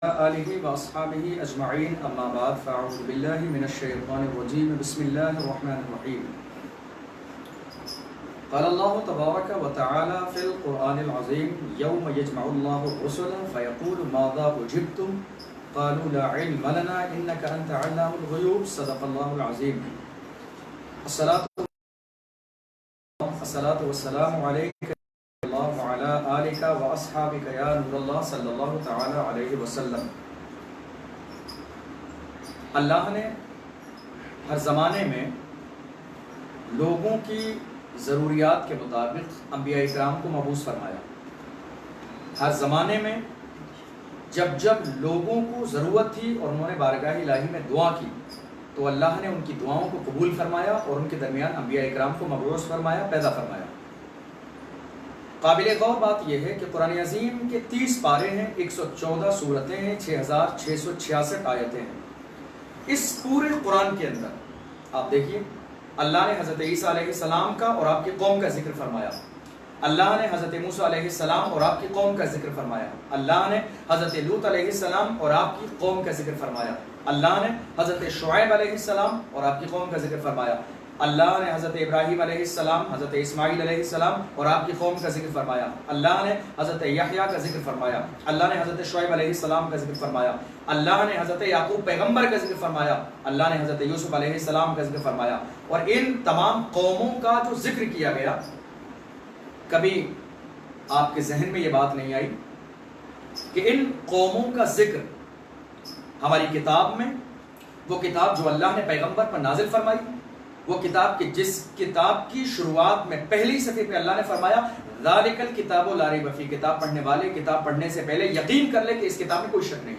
آلہ واصحابہ اجمعین اما بعد فاعوذ باللہ من الشیطان الرجیم بسم اللہ الرحمن الرحیم قال اللہ تبارک و تعالی فی القرآن العظیم یوم یجمع اللہ الرسل فیقول ماذا اجبتم قالوا لا علم لنا انک انت علام الغیوب صدق اللہ العظیم الصلاة والسلام علیک وعلى آلك وأصحابك يا نور اللہ صلی اللہ تعالی علیہ وسلم۔ اللہ نے ہر زمانے میں لوگوں کی ضروریات کے مطابق انبیاء اکرام کو مبعوث فرمایا۔ ہر زمانے میں جب جب لوگوں کو ضرورت تھی اور انہوں نے بارگاہ الہی میں دعا کی تو اللہ نے ان کی دعاؤں کو قبول فرمایا اور ان کے درمیان انبیاء اکرام کو مبعوث فرمایا، پیدا فرمایا۔ قابل غور بات یہ ہے کہ قرآن عظیم کے 30 پارے ہیں، 114 سورتیں ہیں، 6666 آیتیں ہیں۔ اس پورے قرآن کے اندر آپ دیکھیے اللہ نے حضرت عیسیٰ علیہ السلام کا اور آپ کی قوم کا ذکر فرمایا، اللہ نے حضرت موسیٰ علیہ السلام اور آپ کی قوم کا ذکر فرمایا، اللہ نے حضرت لوط علیہ السلام اور آپ کی قوم کا ذکر فرمایا، اللہ نے حضرت شعیب علیہ السلام اور آپ کی قوم کا ذکر فرمایا، اللہ نے حضرت ابراہیم علیہ السلام، حضرت اسماعیل علیہ السلام اور آپ کی قوم کا ذکر فرمایا، اللہ نے حضرت یحییٰ کا ذکر فرمایا، اللہ نے حضرت شعیب علیہ السلام کا ذکر فرمایا، اللہ نے حضرت یعقوب پیغمبر کا ذکر فرمایا، اللہ نے حضرت یوسف علیہ السلام کا ذکر فرمایا۔ اور ان تمام قوموں کا جو ذکر کیا گیا، کبھی آپ کے ذہن میں یہ بات نہیں آئی کہ ان قوموں کا ذکر ہماری کتاب میں، وہ کتاب جو اللہ نے پیغمبر پر نازل فرمائی، وہ کتاب کی جس کتاب کی شروعات میں پہلی صفحے پہ اللہ نے فرمایا ذالک الکتاب لا ریب فیہ، کتاب پڑھنے والے کتاب پڑھنے سے پہلے یقین کر لے کہ اس کتاب میں کوئی شک نہیں،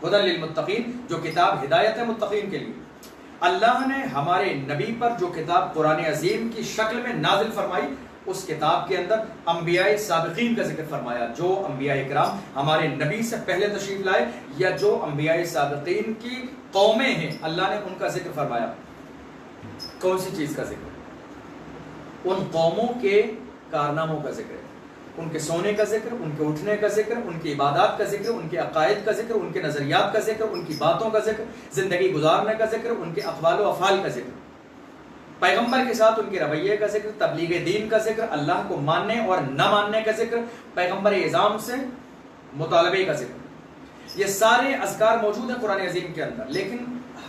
ھدی للمتقین، جو کتاب ہدایت ہے متقین کے لیے۔ اللہ نے ہمارے نبی پر جو کتاب قرآن عظیم کی شکل میں نازل فرمائی، اس کتاب کے اندر انبیاء سابقین کا ذکر فرمایا، جو انبیاء اکرام ہمارے نبی سے پہلے تشریف لائے یا جو انبیاء سابقین کی قومیں ہیں، اللہ نے ان کا ذکر فرمایا۔ کون سی چیز کا ذکر؟ ان قوموں کے کارناموں کا ذکر، ان کے سونے کا ذکر، ان کے اٹھنے کا ذکر، ان کی عبادات کا ذکر، ان کے عقائد کا ذکر، ان کے نظریات کا ذکر، ان کی باتوں کا ذکر، زندگی گزارنے کا ذکر، ان کے اقوال و افعال کا ذکر، پیغمبر کے ساتھ ان کے رویے کا ذکر، تبلیغ دین کا ذکر، اللہ کو ماننے اور نہ ماننے کا ذکر، پیغمبر اعظام سے مطالبے کا ذکر۔ یہ سارے اذکار موجود ہیں قرآن عظیم کے اندر، لیکن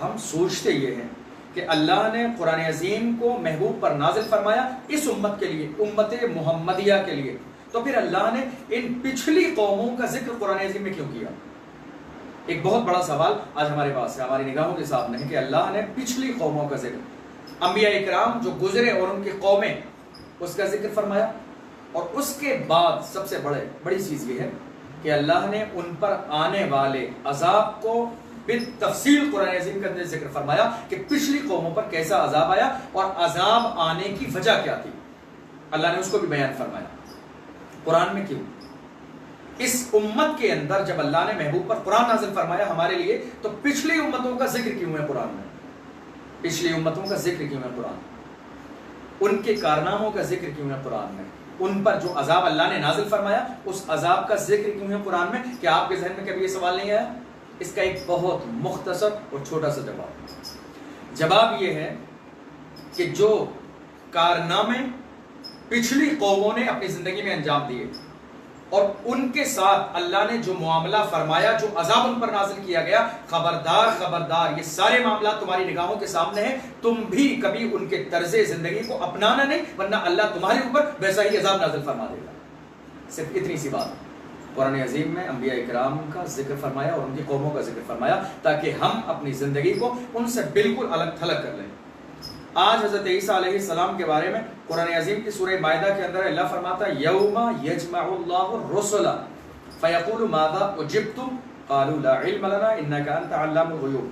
ہم سوچتے یہ ہیں کہ اللہ نے قرآن عظیم کو محبوب پر نازل فرمایا اس امت کے لیے، امت محمدیہ کے لیے، تو پھر اللہ نے ان پچھلی قوموں کا ذکر قرآن عظیم میں کیوں کیا؟ ایک بہت بڑا سوال آج ہمارے پاس ہے، ہماری نگاہوں کے سامنے ہے کہ اللہ نے پچھلی قوموں کا ذکر، انبیاء اکرام جو گزرے اور ان کی قومیں، اس کا ذکر فرمایا، اور اس کے بعد سب سے بڑی چیز یہ ہے کہ اللہ نے ان پر آنے والے عذاب کو بالتفصیل قرآن عظیم کے اندر ذکر فرمایا کہ پچھلی قوموں پر کیسا عذاب آیا اور عذاب آنے کی وجہ کیا تھی، اللہ نے اس کو بھی بیان فرمایا۔ قرآن میں کیوں؟ اس امت کے اندر جب اللہ نے محبوب پر قرآن نازل فرمایا ہمارے لیے، تو پچھلی امتوں کا ذکر کیوں ہے قرآن میں؟ پچھلی امتوں کا ذکر کیوں ہے قرآن؟ ان کے کارناموں کا ذکر کیوں ہے قرآن میں؟ ان پر جو عذاب اللہ نے نازل فرمایا اس عذاب کا ذکر کیوں ہے قرآن میں؟ کیا آپ کے ذہن میں کبھی یہ سوال نہیں آیا؟ اس کا ایک بہت مختصر اور چھوٹا سا جواب یہ ہے کہ جو کارنامے پچھلی قوموں نے اپنی زندگی میں انجام دیے اور ان کے ساتھ اللہ نے جو معاملہ فرمایا، جو عذاب ان پر نازل کیا گیا، خبردار یہ سارے معاملات تمہاری نگاہوں کے سامنے ہیں، تم بھی کبھی ان کے طرز زندگی کو اپنانا نہیں، ورنہ اللہ تمہارے اوپر ویسا ہی عذاب نازل فرما دے گا۔ صرف اتنی سی بات قرآن عظیم میں انبیاء اکرام کا ذکر فرمایا اور ان کی قوموں کا ذکر فرمایا تاکہ ہم اپنی زندگی کو ان سے بالکل الگ تھلگ کر لیں۔ آج حضرت عیسیٰ علیہ السلام کے بارے میں قرآن عظیم کی سورہ مائدہ کے اندر اللہ فرماتا ہے یوم یجمع اللہ الرسل فیقول ماذا اجبتم قالوا لا علم لنا انک انت علام الغیوب۔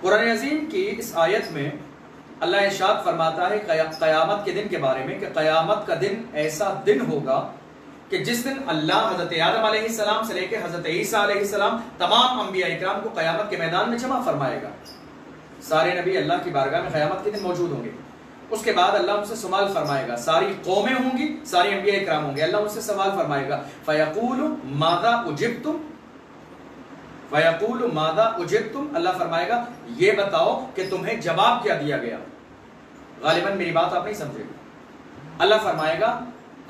قرآن عظیم کی اس آیت میں اللہ ارشاد فرماتا ہے قیامت کے دن کے بارے میں کہ قیامت کا دن ایسا دن ہوگا کہ جس دن اللہ حضرت آدم علیہ السلام سے لے کے حضرت عیسیٰ علیہ السلام تمام انبیاء اکرام کو قیامت کے میدان میں جمع فرمائے گا۔ سارے نبی اللہ کی بارگاہ میں قیامت کے دن موجود ہوں گے، اس کے بعد اللہ ان سے سوال فرمائے گا، ساری قومیں ہوں گی، سارے انبیاء کرام ہوں گے، اللہ ان سے سوال فرمائے گا فَيَقُولُ مَاذَا أُجِبْتُمْ فَيَقُولُ مَاذَا أُجِبْتُمْ، اللہ فرمائے گا یہ بتاؤ کہ تمہیں جواب کیا دیا گیا۔ غالباً میری بات آپ نہیں سمجھے گا۔ اللہ فرمائے گا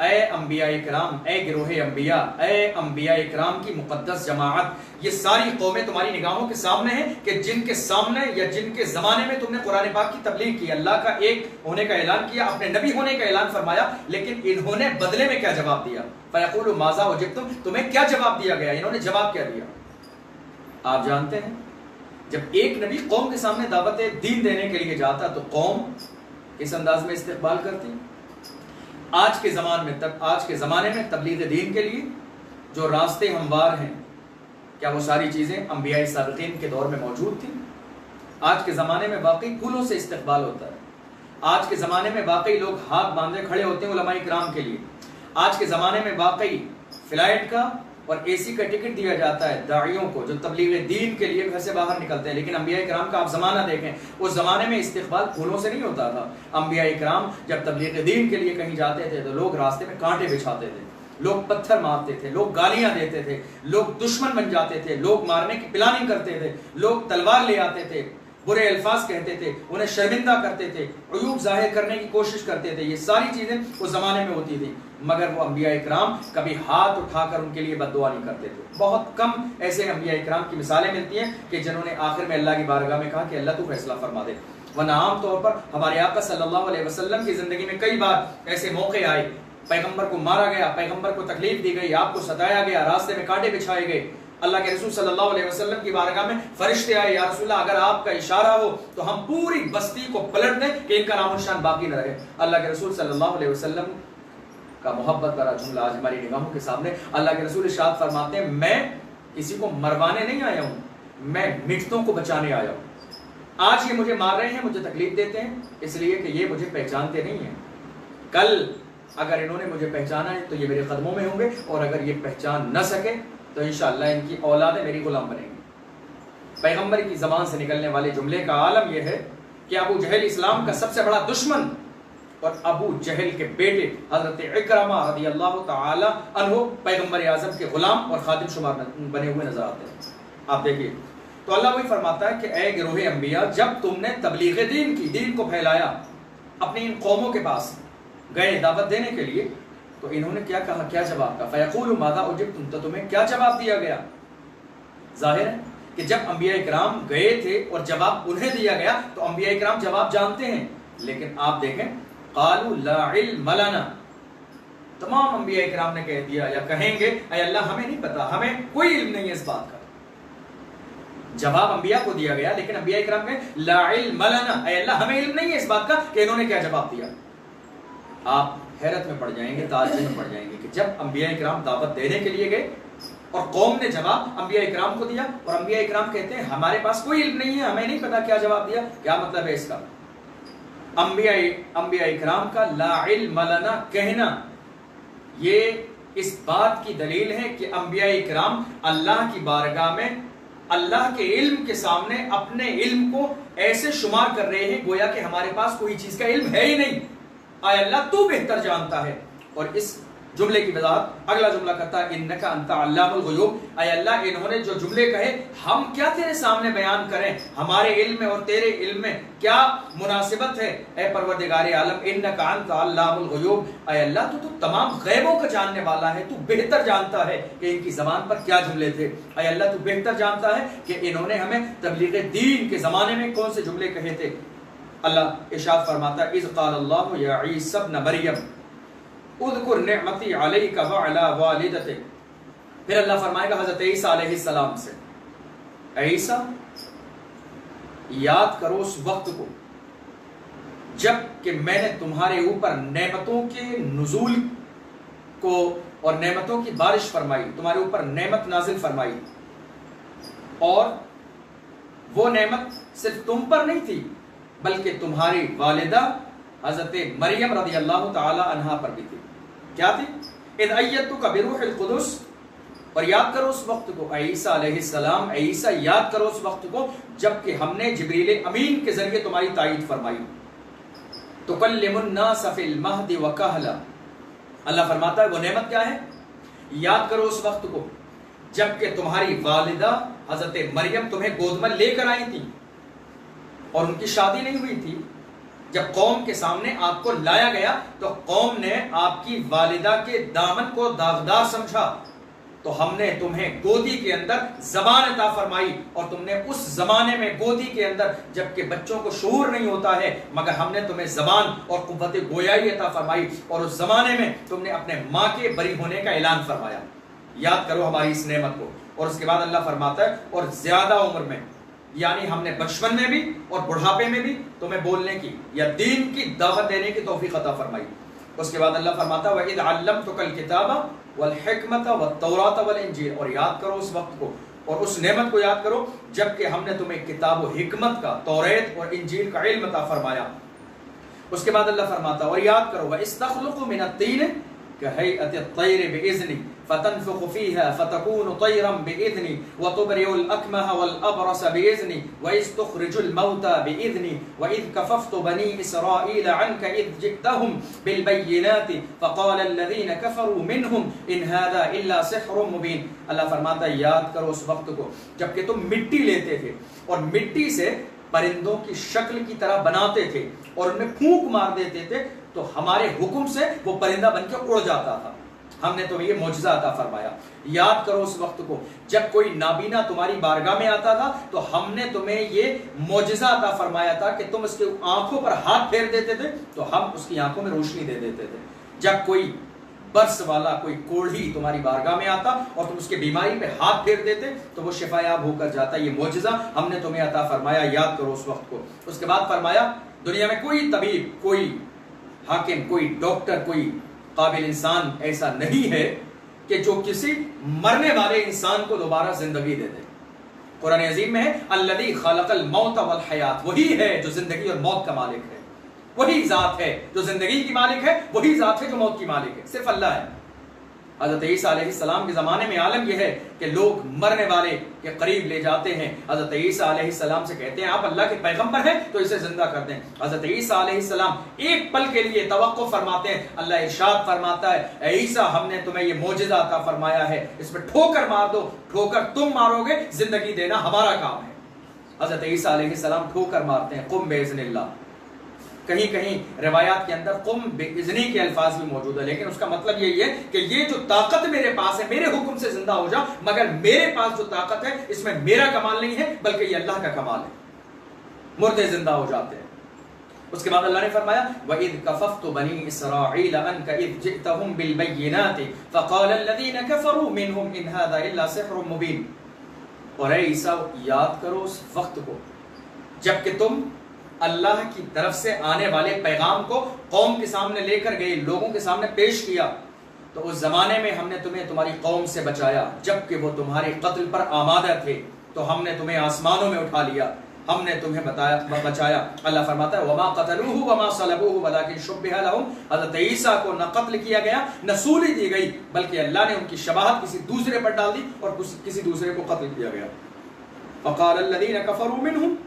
اے انبیاء کرام، اے گروہ انبیاء، اے انبیاء کرام کی مقدس جماعت، یہ ساری قومیں تمہاری نگاہوں کے سامنے ہیں کہ جن کے سامنے یا جن کے زمانے میں تم نے قرآن پاک کی تبلیغ کی، اللہ کا ایک ہونے کا اعلان کیا، اپنے نبی ہونے کا اعلان فرمایا، لیکن انہوں نے بدلے میں کیا جواب دیا؟ فَيَقُولُ مَاذَا أُجِبْتُمْ، تمہیں کیا جواب دیا گیا؟ انہوں نے جواب کیا دیا؟ آپ جانتے ہیں جب ایک نبی قوم کے سامنے دعوت دین دینے کے لیے جاتا تو قوم اس انداز میں استقبال کرتی۔ آج کے زمانے میں تبلیغ دین کے لیے جو راستے ہموار ہیں، کیا وہ ساری چیزیں انبیاء سابقین کے دور میں موجود تھیں؟ آج کے زمانے میں واقعی پھولوں سے استقبال ہوتا ہے۔ آج کے زمانے میں واقعی لوگ ہاتھ باندھے کھڑے ہوتے ہیں علماء کرام کے لیے۔ آج کے زمانے میں واقعی فلائٹ کا اور اے سی کا ٹکٹ دیا جاتا ہے داعیوں کو جو تبلیغ دین کے لیے گھر سے باہر نکلتے ہیں، لیکن انبیاء کرام کا آپ زمانہ دیکھیں، اس زمانے میں استقبال پھولوں سے نہیں ہوتا تھا۔ انبیاء کرام جب تبلیغ دین کے لیے کہیں جاتے تھے تو لوگ راستے میں کانٹے بچھاتے تھے، لوگ پتھر مارتے تھے، لوگ گالیاں دیتے تھے، لوگ دشمن بن جاتے تھے، لوگ مارنے کی پلاننگ کرتے تھے، لوگ تلوار لے آتے تھے، برے الفاظ کہتے تھے، انہیں شرمندہ کرتے تھے، عیوب ظاہر کرنے کی کوشش کرتے تھے۔ یہ ساری چیزیں اس زمانے میں ہوتی تھیں، مگر وہ انبیاء کرام کبھی ہاتھ اٹھا کر ان کے لیے بد دعا نہیں کرتے تھے۔ بہت کم ایسے انبیاء کرام کی مثالیں ملتی ہیں کہ جنہوں نے آخر میں اللہ کی بارگاہ میں کہا کہ اللہ تو فیصلہ فرما دے، ورنہ عام طور پر ہمارے آقا صلی اللہ علیہ وسلم کی زندگی میں کئی بار ایسے موقع آئے، پیغمبر کو مارا گیا، پیغمبر کو تکلیف دی گئی، آپ کو ستایا گیا، راستے میں کانٹے بچھائے گئے، اللہ کے رسول صلی اللہ علیہ وسلم کی بارگاہ میں فرشتے آئے، یا رسول اللہ اگر آپ کا اشارہ ہو تو ہم پوری بستی کو پلٹ دیں کہ ان کا نام و نشان باقی نہ رہے۔ اللہ کے رسول صلی اللہ علیہ وسلم کا محبت بھرا جملہ آج ہماری نگاہوں کے سامنے، اللہ کے رسول ارشاد فرماتے ہیں میں کسی کو مروانے نہیں آیا ہوں، میں مٹتوں کو بچانے آیا ہوں۔ آج یہ مجھے مار رہے ہیں، مجھے تکلیف دیتے ہیں، اس لیے کہ یہ مجھے پہچانتے نہیں ہیں، کل اگر انہوں نے مجھے پہچانا ہے تو یہ میرے قدموں میں ہوں گے، اور اگر یہ پہچان نہ سکے تو انشاءاللہ ان کی اولادیں میری غلام بنیں گی۔ پیغمبر کی زبان سے نکلنے والے جملے کا عالم یہ ہے کہ ابو جہل اسلام کا سب سے بڑا دشمن اور ابو جہل کے بیٹے حضرت اکرمہ رضی اللہ تعالی عنہ پیغمبر اعظم کے غلام اور خادم شمار بنے ہوئے نظر آتے ہیں۔ آپ دیکھیے تو اللہ وہی فرماتا ہے کہ اے گروہ انبیاء، جب تم نے تبلیغ دین کی، دین کو پھیلایا، اپنی ان قوموں کے پاس گئے دعوت دینے کے لیے، تو انہوں نے کیا کہا، کیا جواب کہا؟ فَيَقُولُ مَاذَا أُجِبْتُمْ، تو تمہیں کیا جواب دیا گیا؟ ظاہر ہے کہ جب انبیاء کرام گئے تھے اور جواب انہیں دیا گیا تو انبیاء کرام جواب جانتے ہیں، لیکن آپ دیکھیں قَالُوا لَا عِلْمَ لَنَا، تمام انبیاء کرام نے کہہ دیا یا کہیں گے اے اللہ ہمیں نہیں پتا، ہمیں کوئی علم نہیں ہے اس بات کا۔ جواب انبیاء کو دیا گیا، لیکن انبیاء کرام کہیں لا علم لنا، اے اللہ ہمیں علم نہیں ہے اس بات کا کہ انہوں نے کیا جواب دیا۔ آپ حیرت میں پڑ جائیں گے، تعجب میں پڑ جائیں گے کہ جب انبیاء کرام دعوت دینے کے لیے گئے اور قوم نے جواب انبیاء کرام کو دیا، اور انبیاء کرام کہتے ہیں ہمارے پاس کوئی علم نہیں ہے، ہمیں نہیں پتا کیا جواب دیا۔ کیا مطلب ہے اس کا؟ انبیاء کرام کا لا علم لنا کہنا یہ اس بات کی دلیل ہے کہ انبیاء کرام اللہ کی بارگاہ میں اللہ کے علم کے سامنے اپنے علم کو ایسے شمار کر رہے ہیں گویا کہ ہمارے پاس کوئی چیز کا علم ہے ہی نہیں، اے اللہ تو بہتر جانتا ہے۔ اور اس جملے کی وضاحت اگلا جملہ کرتا ہے انکا انت علام الغیوب، اے اللہ انہوں نے جو جملے کہے ہم کیا تیرے سامنے بیان کریں، ہمارے علم میں اور تیرے علم میں کیا مناسبت ہے؟ اے پروردگار عالم انکا انت علام الغیوب، اے اللہ تو تمام غیبوں کا جاننے والا ہے، تو بہتر جانتا ہے کہ ان کی زبان پر کیا جملے تھے، اے اللہ تو بہتر جانتا ہے کہ انہوں نے ہمیں تبلیغ دین کے زمانے میں کون سے جملے کہے تھے۔ اللہ ارشاد فرماتا ہے اذ قال اللہ یا عیسی ابن مریم اذکر نعمتی علیک وعلی والدتک، پھر اللہ فرمائے گا حضرت عیسیٰ علیہ السلام سے، عیسیٰ یاد کرو اس وقت کو جب کہ میں نے تمہارے اوپر نعمتوں کے نزول کو اور نعمتوں کی بارش فرمائی، تمہارے اوپر نعمت نازل فرمائی، اور وہ نعمت صرف تم پر نہیں تھی بلکہ تمہاری والدہ حضرت مریم رضی اللہ تعالی عنہا پر بھی تھی۔ کیا تھی؟ اذ ایدتک بروح القدس، اور یاد کرو اس وقت کو عیسیٰ علیہ السلام، عیسیٰ یاد کرو اس وقت کو جب کہ ہم نے جبریل امین کے ذریعے تمہاری تائید فرمائی۔ تکلم الناس فی المہد وکہلا. اللہ فرماتا ہے وہ نعمت کیا ہے؟ یاد کرو اس وقت کو جب کہ تمہاری والدہ حضرت مریم تمہیں گود میں لے کر آئی تھی اور ان کی شادی نہیں ہوئی تھی. جب قوم کے سامنے آپ کو لایا گیا تو قوم نے آپ کی والدہ کے دامن کو داغدار سمجھا، تو ہم نے تمہیں گودی کے اندر زبان عطا فرمائی، اور تم نے اس زمانے میں گودی کے اندر جبکہ بچوں کو شعور نہیں ہوتا ہے مگر ہم نے تمہیں زبان اور قوت گویائی عطا فرمائی، اور اس زمانے میں تم نے اپنے ماں کے بری ہونے کا اعلان فرمایا. یاد کرو ہماری اس نعمت کو. اور اس کے بعد اللہ فرماتا ہے اور زیادہ عمر میں، یعنی ہم نے بچپن میں بھی اور بڑھاپے میں بھی تمہیں بولنے کی یا دین کی دعوت دینے کی توفیق عطا فرمائی. اس کے بعد اللہ فرماتا ہے وَإِذْ عَلَّمْتُكَ الْكِتَابَ وَالْحِكْمَةَ وَالتَّوْرَاةَ وَالْإِنْجِيلَ. اور یاد کرو اس وقت کو اور اس نعمت کو یاد کرو جب کہ ہم نے تمہیں کتاب و حکمت کا، توریت اور انجیل کا علم عطا فرمایا. اس کے بعد اللہ فرماتا ہے اور یاد کرو وَإِذْ تَخْلُقُ مِنَ الطِّينِ كهيئة الطير بإذني فتنفخ فيها فتكون طيرا بإذني وتبرئ الأكمه والأبرص بإذني وإذ تخرج الموتى بإذني وإذ كففت بني إسرائيل عنك إذ جئتهم بالبينات فقال الذين كفروا منهم إن هذا إلا سحر مبين. اللہ فرماتا ہے یاد کرو اس وقت کو جب کہ تم مٹی لیتے تھے اور مٹی سے پرندوں کی شکل کی طرح بناتے تھے اور ان میں پھونک مار دیتے تھے تو ہمارے حکم سے وہ پرندہ بن کے اڑ جاتا تھا. ہم نے تمہیں یہ معجزہ عطا فرمایا. یاد کرو اس وقت کو جب کوئی نابینا تمہاری بارگاہ میں آتا تھا تو ہم نے تمہیں یہ معجزہ عطا فرمایا تھا کہ تم اس کے آنکھوں پر ہاتھ پھیر دیتے تھے تو ہم اس کی آنکھوں میں روشنی دے دیتے تھے. جب کوئی برس والا کوئی کوڑھی تمہاری بارگاہ میں آتا اور تم اس کے بیماری پہ ہاتھ پھیر دیتے تو وہ شفا یاب ہو کر جاتا. یہ معجزہ ہم نے تمہیں عطا فرمایا. یاد کرو اس وقت کو. اس کے بعد فرمایا دنیا میں کوئی طبیب، کوئی حاکم، کوئی ڈاکٹر، کوئی قابل انسان ایسا نہیں ہے کہ جو کسی مرنے والے انسان کو دوبارہ زندگی دے دے. قرآن عظیم میں ہے الذی خلق الموت والحیات، وہی ہے جو زندگی اور موت کا مالک ہے. وہی ذات ہے جو زندگی کی مالک ہے، وہی ذات ہے جو موت کی مالک ہے. صرف اللہ ہے. حضرت عیسیٰ علیہ السلام کے زمانے میں عالم یہ ہے کہ لوگ مرنے والے کے قریب لے جاتے ہیں. حضرت عیسیٰ علیہ السلام سے کہتے ہیں آپ اللہ کے پیغمبر ہیں تو اسے زندہ کر دیں. حضرت عیسیٰ علیہ السلام ایک پل کے لیے توقف فرماتے ہیں. اللہ ارشاد فرماتا ہے اے عیسیٰ ہم نے تمہیں یہ معجزہ عطا فرمایا ہے، اس پہ ٹھوکر مار دو. ٹھوکر تم مارو گے، زندگی دینا ہمارا کام ہے. حضرت عیسیٰ علیہ السلام ٹھوکر مارتے ہیں. قم باذن اللہ. کہیں کہیں روایات کے اندر قم باذنی کے الفاظ بھی موجود ہے، لیکن اس کا مطلب یہی ہے کہ یہ جو طاقت میرے پاس ہے میرے حکم سے زندہ ہو جا، مگر میرے پاس جو طاقت ہے اس میں میرا کمال نہیں ہے بلکہ یہ اللہ کا کمال ہے. مردے زندہ ہو جاتے ہیں. اس کے بعد اللہ نے فرمایا وَإِذْ كَفَفْتُ بَنِي إِسْرَائِيلَ عَنْكَ إِذْ جِئْتَهُمْ بِالْبَيِّنَاتِ فَقَالَ الَّذِينَ كَفَرُوا مِنْهُمْ إِنْ هَذَا إِلَّا سِحْرٌ مُبِينٌ. اور اے عیسیٰ یاد کرو اس وقت کو جب کہ تم اللہ کی طرف سے آنے والے پیغام کو قوم کے سامنے لے کر گئے، لوگوں کے سامنے پیش کیا، تو اس زمانے میں ہم نے تمہیں تمہاری قوم سے بچایا جبکہ وہ تمہارے قتل پر آمادہ تھے، تو ہم نے تمہیں آسمانوں میں اٹھا لیا، ہم نے تمہیں بچایا. اللہ فرماتا ہے وما قتلوه وما صلبوه ولكن شبه لهم. حضرت عیسیٰ کو نہ قتل کیا گیا نہ سولی دی گئی بلکہ اللہ نے ان کی شباہت کسی دوسرے پر ڈال دی اور کسی دوسرے کو قتل کیا گیا. فقال الذين كفروا منهم.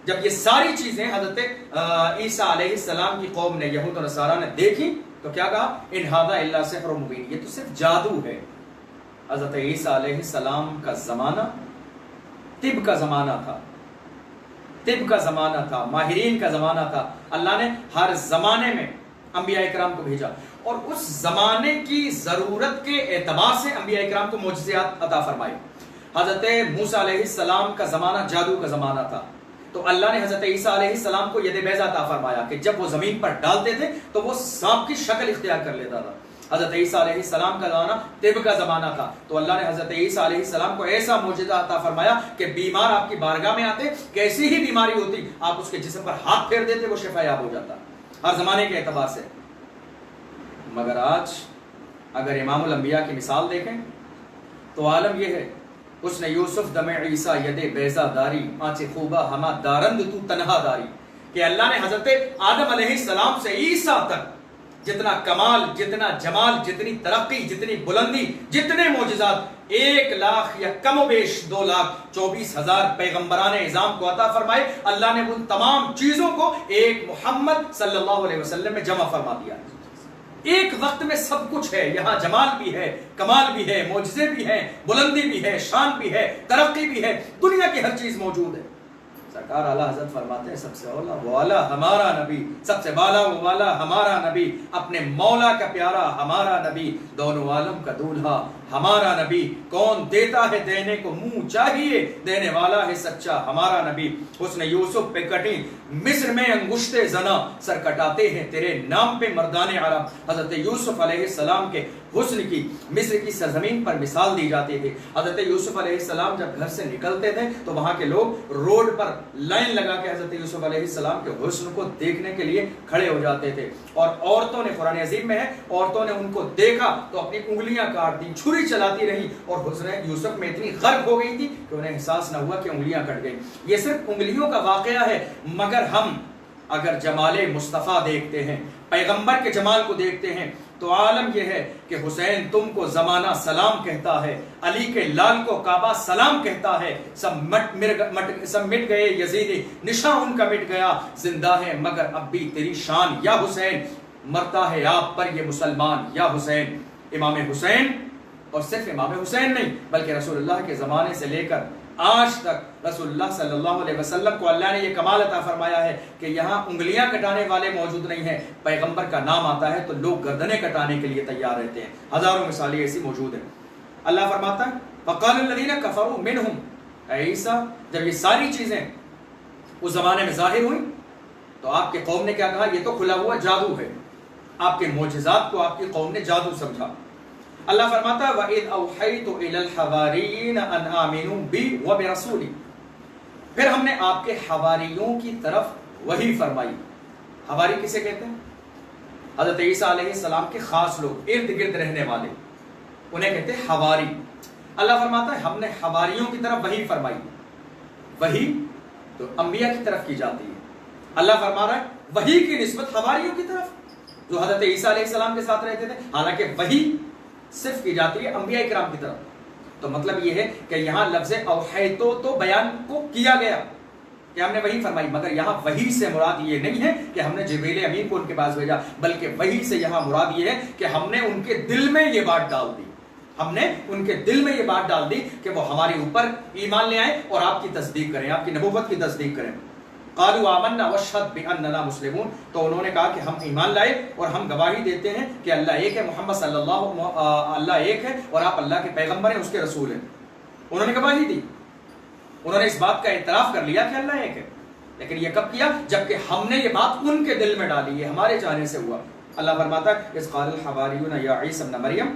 جب یہ ساری چیزیں حضرت عیسیٰ علیہ السلام کی قوم نے، یہود و نصارہ نے دیکھی تو کیا کہا ان ھذا الا سحر مبین، یہ تو صرف جادو ہے. حضرت عیسیٰ علیہ السلام کا زمانہ طب کا زمانہ تھا، طب کا زمانہ تھا، ماہرین کا زمانہ تھا. اللہ نے ہر زمانے میں انبیاء اکرام کو بھیجا اور اس زمانے کی ضرورت کے اعتبار سے انبیاء اکرام کو معجزات عطا فرمائے. حضرت موسیٰ علیہ السلام کا زمانہ جادو کا زمانہ تھا، تو اللہ نے حضرت عیسیٰ علیہ السلام کو ید بیضہ عطا فرمایا کہ جب وہ زمین پر ڈالتے تھے تو وہ سانپ کی شکل اختیار کر لیتا تھا. حضرت عیسیٰ علیہ السلام کا زمانہ طب کا زمانہ تھا، تو اللہ نے حضرت عیسیٰ علیہ السلام کو ایسا معجزہ عطا فرمایا کہ بیمار آپ کی بارگاہ میں آتے، کیسی ہی بیماری ہوتی آپ اس کے جسم پر ہاتھ پھیر دیتے وہ شفا یاب ہو جاتا ہر زمانے کے اعتبار سے. مگر آج اگر امام الانبیاء کی مثال دیکھیں تو عالم یہ ہے اس نے یوسف دم عیسیٰ ید بیضہ داری آنچ خوبہ ہما دارند تو تنہا داری، کہ اللہ نے حضرت آدم علیہ السلام سے عیسیٰ تک جتنا کمال، جتنا جمال، جتنی ترقی، جتنی بلندی، جتنے معجزات 1 لاکھ یا کم و بیش 2,24,000 پیغمبران اعظام کو عطا فرمائے، اللہ نے ان تمام چیزوں کو ایک محمد صلی اللہ علیہ وسلم میں جمع فرما دیا۔ ایک وقت میں سب کچھ ہے، یہاں جمال بھی ہے، کمال بھی ہے، معجزے بھی ہیں، بلندی بھی ہے، شان بھی ہے، ترقی بھی ہے، دنیا کی ہر چیز موجود ہے۔ سرکار اعلیٰ حضرت فرماتے ہیں سب سے اولا والا ہمارا نبی، سب سے بالا و والا ہمارا نبی، اپنے مولا کا پیارا ہمارا نبی، دونوں عالم کا دولہا ہمارا نبی، کون دیتا ہے دینے کو منہ چاہیے، دینے والا ہے سچا ہمارا نبی، حسن یوسف پہ کٹی مصر میں انگشتے زنا، سر کٹاتے ہیں تیرے نام پہ مردان عرب۔ حضرت یوسف علیہ السلام کے حسن کی مصر کی سرزمین پر مثال دی جاتی تھی۔ حضرت یوسف علیہ السلام جب گھر سے نکلتے تھے تو وہاں کے لوگ روڈ پر لائن لگا کے حضرت یوسف علیہ السلام کے حسن کو دیکھنے کے لیے کھڑے ہو جاتے تھے، اور عورتوں نے، قرآن عظیم میں ہے، عورتوں نے ان کو دیکھا تو اپنی انگلیاں کاٹ دی، چھری چلاتی رہی، اور حسن یوسف میں اتنی غرق ہو گئی تھی کہ انہیں احساس نہ ہوا کہ انگلیاں کٹ گئی۔ یہ صرف انگلیوں کا واقعہ ہے، مگر ہم اگر جمال مصطفیٰ دیکھتے ہیں، پیغمبر کے جمال کو دیکھتے ہیں، تو عالم یہ ہے کہ حسین تم کو زمانہ سلام کہتا ہے، علی کے لال کو کعبہ سلام کہتا ہے، سب مٹ گئے یزیدی، نشاں ان کا مٹ گیا، زندہ ہے مگر اب بھی تیری شان یا حسین، مرتا ہے آپ پر یہ مسلمان یا حسین۔ امام حسین، اور صرف امام حسین نہیں بلکہ رسول اللہ کے زمانے سے لے کر آج تک رسول اللہ صلی اللہ علیہ وسلم کو اللہ نے یہ کمال عطا فرمایا ہے کہ یہاں انگلیاں کٹانے والے موجود نہیں ہیں، پیغمبر کا نام آتا ہے تو لوگ گردنیں کٹانے کے لیے تیار رہتے ہیں۔ ہزاروں مثالیں ایسی موجود ہیں۔ اللہ فرماتا ہے وَقَالَ الَّذِينَ كَفَرُوا مِنْهُمْ، اے عیسیٰ جب یہ ساری چیزیں اس زمانے میں ظاہر ہوئیں تو آپ کے قوم نے کیا کہا؟ یہ تو کھلا ہوا جادو ہے۔ آپ کے معجزات کو آپ کی قوم نے جادو سمجھا۔ اللہ فرماتا ہے وَإِذْ أَوْحَيْتُ إِلَى الْحَوَارِيِّينَ أَنْ آمِنُوا بِي وَبِرَسُولِي، پھر ہم نے آپ کے حواریوں کی طرف وحی فرمائی۔ حواری کسے کہتے ہیں؟ حضرت عیسیٰ علیہ السلام کے خاص لوگ، ارد گرد رہنے والے، انہیں کہتے ہیں حواری۔ اللہ فرماتا ہے ہم نے حواریوں کی طرف وحی فرمائی۔ وحی تو انبیاء کی طرف کی جاتی ہے، اللہ فرما رہا ہے وحی کی نسبت حواریوں کی طرف جو حضرت عیسیٰ علیہ السلام کے ساتھ رہتے تھے، حالانکہ وحی صرف کی جاتی ہے انبیاء کرام کی طرف۔ تو مطلب یہ ہے کہ یہاں لفظ اوحیتو تو بیان کو کیا گیا کہ ہم نے وحی فرمائی، مگر یہاں وحی سے مراد یہ نہیں ہے کہ ہم نے جبریل امین کو ان کے پاس بھیجا، بلکہ وحی سے یہاں مراد یہ ہے کہ ہم نے ان کے دل میں یہ بات ڈال دی، ہم نے ان کے دل میں یہ بات ڈال دی کہ وہ ہمارے اوپر ایمان لے آئیں اور آپ کی تصدیق کریں، آپ کی نبوت کی تصدیق کریں۔ قالوا آمنا واشهد بأننا مسلمون، تو انہوں نے کہا کہ ہم ایمان لائے اور ہم گواہی دیتے ہیں کہ اللہ ایک ہے، محمد صلی اللہ ایک ہے اور آپ اللہ کے پیغمبر ہیں، اس کے رسول ہیں۔ انہوں نے گواہی دی، انہوں نے اس بات کا اعتراف کر لیا کہ اللہ ایک ہے، لیکن یہ کب کیا؟ جبکہ ہم نے یہ بات ان کے دل میں ڈالی، یہ ہمارے چاہنے سے ہوا۔ اللہ فرماتا ہے اذ قال الحواریون یا عیسی ابن مریم،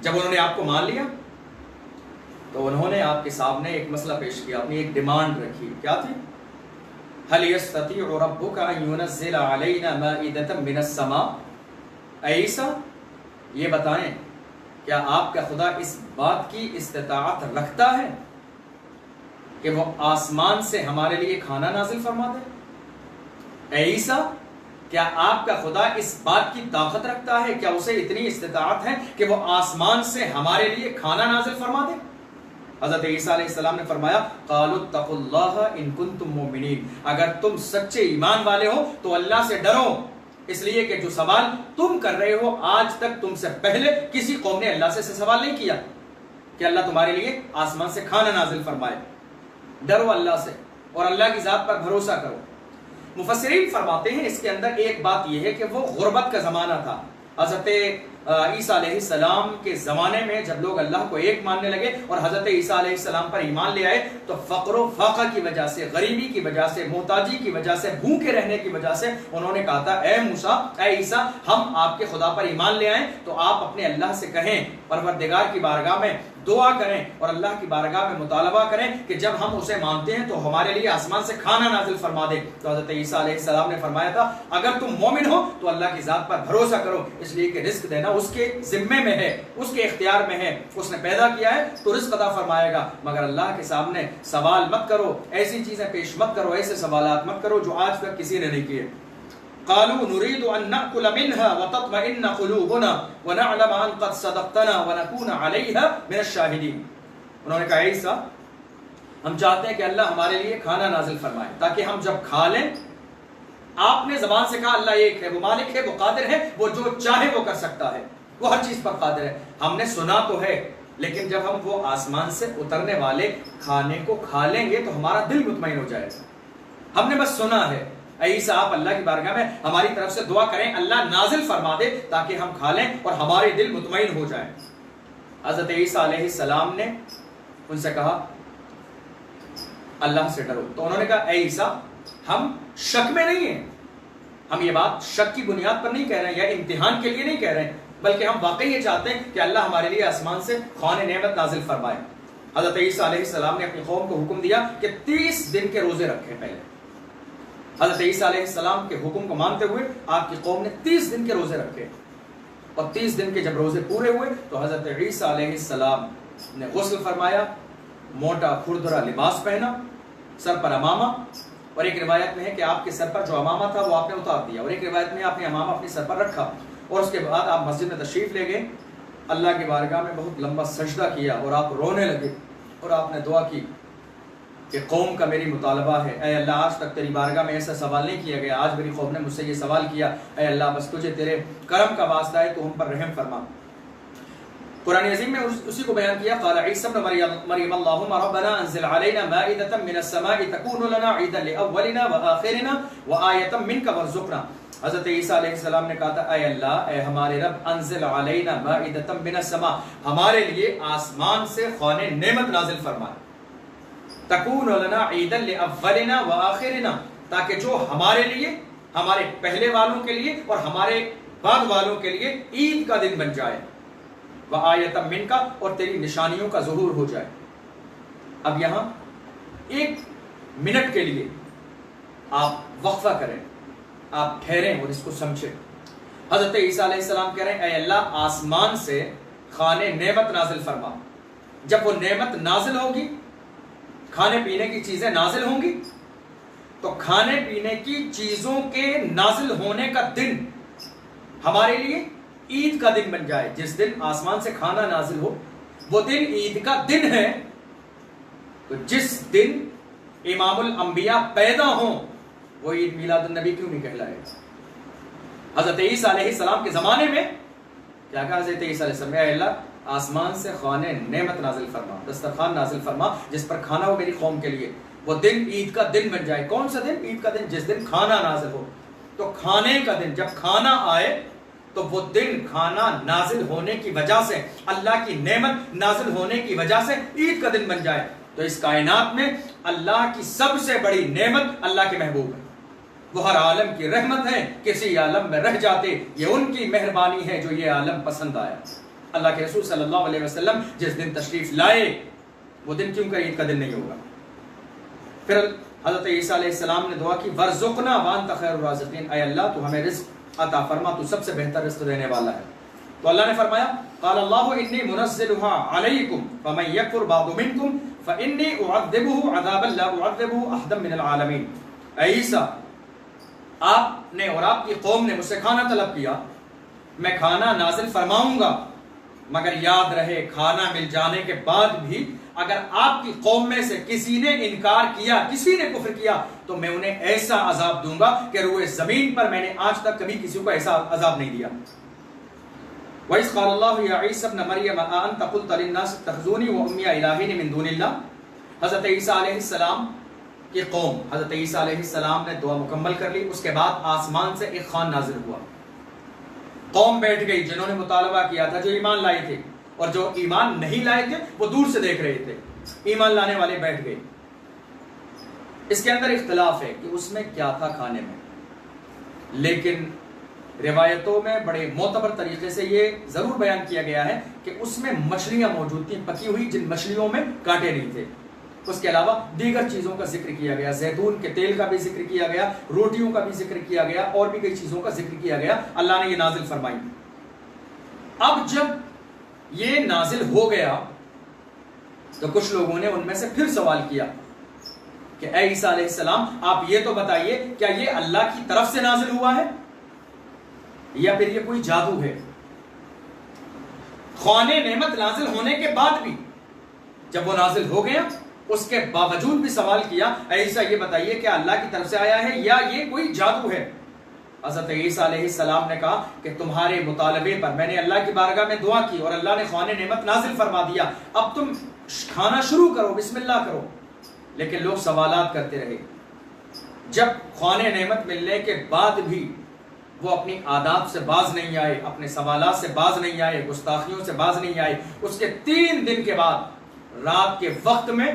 جب انہوں نے آپ کو مان لیا تو انہوں نے آپ کے سامنے ایک مسئلہ پیش کیا، اپنی ایک ڈیمانڈ رکھی، کیا تھی؟ هل يستطيع ربك ان ينزل علينا مائدة من السماء، اے عیسیٰ یہ بتائیں کیا آپ کا خدا اس بات کی استطاعت رکھتا ہے کہ وہ آسمان سے ہمارے لیے کھانا نازل فرما دے؟ اے عیسیٰ کیا آپ کا خدا اس بات کی طاقت رکھتا ہے، کیا اسے اتنی استطاعت ہے کہ وہ آسمان سے ہمارے لیے کھانا نازل فرما دے؟ حضرت عیسیٰ علیہ السلام نے فرمایا قالوا اتقوا اللہ ان کنتم مؤمنین، اگر تم سچے ایمان والے ہو تو اللہ سے ڈرو، اس لیے کہ جو سوال تم کر رہے ہو آج تک تم سے پہلے کسی قوم نے اللہ سے سوال نہیں کیا کہ اللہ تمہارے لیے آسمان سے کھانا نازل فرمائے۔ ڈرو اللہ سے اور اللہ کی ذات پر بھروسہ کرو۔ مفسرین فرماتے ہیں اس کے اندر ایک بات یہ ہے کہ وہ غربت کا زمانہ تھا۔ حضرت عیسیٰ علیہ السلام کے زمانے میں جب لوگ اللہ کو ایک ماننے لگے اور حضرت عیسیٰ علیہ السلام پر ایمان لے آئے تو فقر و فاقہ کی وجہ سے، غریبی کی وجہ سے، محتاجی کی وجہ سے، بھوکے رہنے کی وجہ سے انہوں نے کہا تھا اے موسیٰ، اے عیسیٰ، ہم آپ کے خدا پر ایمان لے آئیں تو آپ اپنے اللہ سے کہیں، پروردگار کی بارگاہ میں دعا کریں اور اللہ کی بارگاہ میں مطالبہ کریں کہ جب ہم اسے مانتے ہیں تو ہمارے لیے آسمان سے کھانا نازل فرما دے۔ تو حضرت عیسیٰ علیہ السلام نے فرمایا تھا اگر تم مومن ہو تو اللہ کی ذات پر بھروسہ کرو، اس لیے کہ رزق دینا اس کے ذمے میں ہے، اس کے اختیار میں ہے، اس نے پیدا کیا ہے تو رزق عطا فرمائے گا، مگر اللہ کے سامنے سوال مت کرو، ایسی چیزیں پیش مت کرو، ایسے سوالات مت کرو جو آج تک کسی نے نہیں کیے۔ قالوا نريد ان ناكل منها وتطمئن قلوبنا ونعلم ان قد صدقتنا ونكون عليها من الشاهدين. انہوں نے کہا عیسیٰ ہم چاہتے ہیں کہ اللہ ہمارے لیے کھانا نازل فرمائے تاکہ ہم جب کھا لیں. آپ نے زبان سے کہا اللہ ایک ہے، وہ مالک ہے، وہ قادر ہے، وہ جو چاہے وہ کر سکتا ہے، وہ ہر چیز پر قادر ہے. ہم نے سنا تو ہے لیکن جب ہم وہ آسمان سے اترنے والے کھانے کو کھا لیں گے تو ہمارا دل مطمئن ہو جائے گا. ہم نے بس سنا ہے. عیسیٰ آپ اللہ کی بارگاہ میں ہماری طرف سے دعا کریں اللہ نازل فرما دے تاکہ ہم کھا لیں اور ہمارے دل مطمئن ہو جائیں. حضرت عیسیٰ علیہ السلام نے ان سے کہا اللہ سے ڈرو. تو انہوں نے کہا اے عیسیٰ ہم شک میں نہیں ہیں، ہم یہ بات شک کی بنیاد پر نہیں کہہ رہے ہیں یا امتحان کے لیے نہیں کہہ رہے ہیں، بلکہ ہم واقعی یہ چاہتے ہیں کہ اللہ ہمارے لیے آسمان سے خوان نعمت نازل فرمائے. حضرت عیسیٰ علیہ السلام نے اپنی قوم کو حکم دیا کہ 30 دن کے روزے رکھیں. پہلے حضرت عیسیٰ علیہ السلام کے حکم کو مانتے ہوئے آپ کی قوم نے 30 دن کے روزے رکھے اور 30 دن کے جب روزے پورے ہوئے تو حضرت عیسیٰ علیہ السلام نے غسل فرمایا، موٹا کھردرا لباس پہنا، سر پر امامہ، اور ایک روایت میں ہے کہ آپ کے سر پر جو امامہ تھا وہ آپ نے اتار دیا، اور ایک روایت میں آپ نے امامہ اپنے سر پر رکھا، اور اس کے بعد آپ مسجد میں تشریف لے گئے، اللہ کی بارگاہ میں بہت لمبا سجدہ کیا اور آپ رونے لگے اور آپ نے دعا کی کہ قوم کا میری مطالبہ ہے، اے اللہ آج تک تیری بارگاہ میں ایسا سوال نہیں کیا گیا، آج میری قوم نے مجھ سے یہ سوال کیا، اے اللہ بس تجھے تیرے کرم کا واسطہ ہے تو ہم پر رحم فرما. قرآن عظیم میں اسی کو بیان کیا. قال عیسی ابن مریم اللهم ربنا انزل علينا مائدة من السماء تكون لنا عيدا لأولنا وآخرنا وآية منك وارزقنا. حضرت عیسیٰ علیہ السلام نے کہا تھا اے اللہ اے ہمارے رب انزل علینا مائدة من السماء، ہمارے لیے آسمان سے خوان نعمت نازل فرمائے، تکون لنا عیدا لأولنا وآخرنا، تاکہ جو ہمارے لیے، ہمارے پہلے والوں کے لیے اور ہمارے بعد والوں کے لیے عید کا دن بن جائے، وآیۃ منک، اور تیری نشانیوں کا ظہور ہو جائے. اب یہاں 1 منٹ کے لیے آپ وقفہ کریں، آپ ٹھہریں اور اس کو سمجھیں. حضرت عیسیٰ علیہ السلام کہہ رہے ہیں اے اللہ آسمان سے خوان نعمت نازل فرما. جب وہ نعمت نازل ہوگی، کھانے پینے کی چیزیں نازل ہوں گی، تو کھانے پینے کی چیزوں کے نازل ہونے کا دن ہمارے لیے عید کا دن بن جائے. جس دن آسمان سے کھانا نازل ہو وہ دن عید کا دن ہے. تو جس دن امام الانبیاء پیدا ہوں وہ عید میلاد النبی کیوں نہیں کہلائے؟ حضرت عیسیٰ علیہ السلام کے زمانے میں کیا کہا حضرت عیسیٰ علیہ السلام؟ اے اللہ آسمان سے خوان نعمت نازل فرما، دسترخوان نازل فرما جس پر کھانا ہو میری قوم کے لیے، وہ دن عید کا دن بن جائے. کون سا دن؟ عید کا دن جس دن کھانا نازل ہو. تو کھانے کا دن، جب کھانا آئے تو وہ دن کھانا نازل ہونے کی وجہ سے، اللہ کی نعمت نازل ہونے کی وجہ سے عید کا دن بن جائے. تو اس کائنات میں اللہ کی سب سے بڑی نعمت اللہ کے محبوب ہے. وہ ہر عالم کی رحمت ہے، کسی عالم میں رہ جاتے یہ ان کی مہربانی ہے جو یہ عالم پسند آیا. اللہ کے رسول صلی اللہ علیہ وسلم جس دن تشریف لائے وہ دن کیوں کہ عید کا دن نہیں ہوگا. پھر حضرت عیسیٰ علیہ السلام نے دعا کی ورزقنا وانت خیر الرازقین، اے اللہ تو ہمیں رزق عطا فرما، تو سب سے بہتر رزق دینے والا ہے. تو اللہ نے فرمایا قال اللہ انی منزلها علیکم فمن یکفر بعد منکم فانی اعذبه عذابا لا اعذبه احدا من العالمین. اے عیسیٰ آپ نے اور آپ کی قوم نے مجھ سے کھانا طلب کیا، میں کھانا نازل فرماؤں گا، مگر یاد رہے کھانا مل جانے کے بعد بھی اگر آپ کی قوم میں سے کسی نے انکار کیا، کسی نے کفر کیا، تو میں انہیں ایسا عذاب دوں گا کہ روئے زمین پر میں نے آج تک کبھی کسی کو ایسا عذاب نہیں دیا. وَإِذْ قَالَ اللَّهُ يَا عِيسَى ابْنَ مَرْيَمَ أَأَنْتَ قُلْتَ لِلنَّاسِ اتَّخِذُونِي وَأُمِّيَ إِلَٰهَيْنِ مِن دُونِ اللَّهِ. حضرت عیسیٰ علیہ السلام کی قوم، حضرت عیسیٰ علیہ السلام نے دعا مکمل کر لی. اس کے بعد آسمان سے ایک خوان نازل ہوا. قوم بیٹھ گئی جنہوں نے مطالبہ کیا تھا، جو ایمان لائے تھے، اور جو ایمان نہیں لائے تھے وہ دور سے دیکھ رہے تھے. ایمان لانے والے بیٹھ گئے. اس کے اندر اختلاف ہے کہ اس میں کیا تھا کھانے میں، لیکن روایتوں میں بڑے معتبر طریقے سے یہ ضرور بیان کیا گیا ہے کہ اس میں مچھلیاں موجود تھیں، پکی ہوئی، جن مچھلیوں میں کانٹے نہیں تھے. اس کے علاوہ دیگر چیزوں کا ذکر کیا گیا، زیتون کے تیل کا بھی ذکر کیا گیا، روٹیوں کا بھی ذکر کیا گیا، اور بھی کئی چیزوں کا ذکر کیا گیا. اللہ نے یہ نازل فرمائی. اب جب یہ نازل ہو گیا تو کچھ لوگوں نے ان میں سے پھر سوال کیا کہ اے عیسیٰ علیہ السلام آپ یہ تو بتائیے کیا یہ اللہ کی طرف سے نازل ہوا ہے یا پھر یہ کوئی جادو ہے؟ خوان نعمت نازل ہونے کے بعد بھی جب وہ نازل ہو گیا اس کے باوجود بھی سوال کیا اے عیسیٰ یہ بتائیے کہ اللہ کی طرف سے آیا ہے یا یہ کوئی جادو ہے؟ حضرت عیسیٰ علیہ السلام نے کہا کہ تمہارے مطالبے پر میں نے اللہ کی بارگاہ میں دعا کی اور اللہ نے خوان نعمت نازل فرما دیا، اب تم کھانا شروع کرو، بسم اللہ کرو۔ لیکن لوگ سوالات کرتے رہے۔ جب خوان نعمت ملنے کے بعد بھی وہ اپنی عادات سے باز نہیں آئے، اپنے سوالات سے باز نہیں آئے، گستاخیوں سے باز نہیں آئے، اس کے 3 دن کے بعد رات کے وقت میں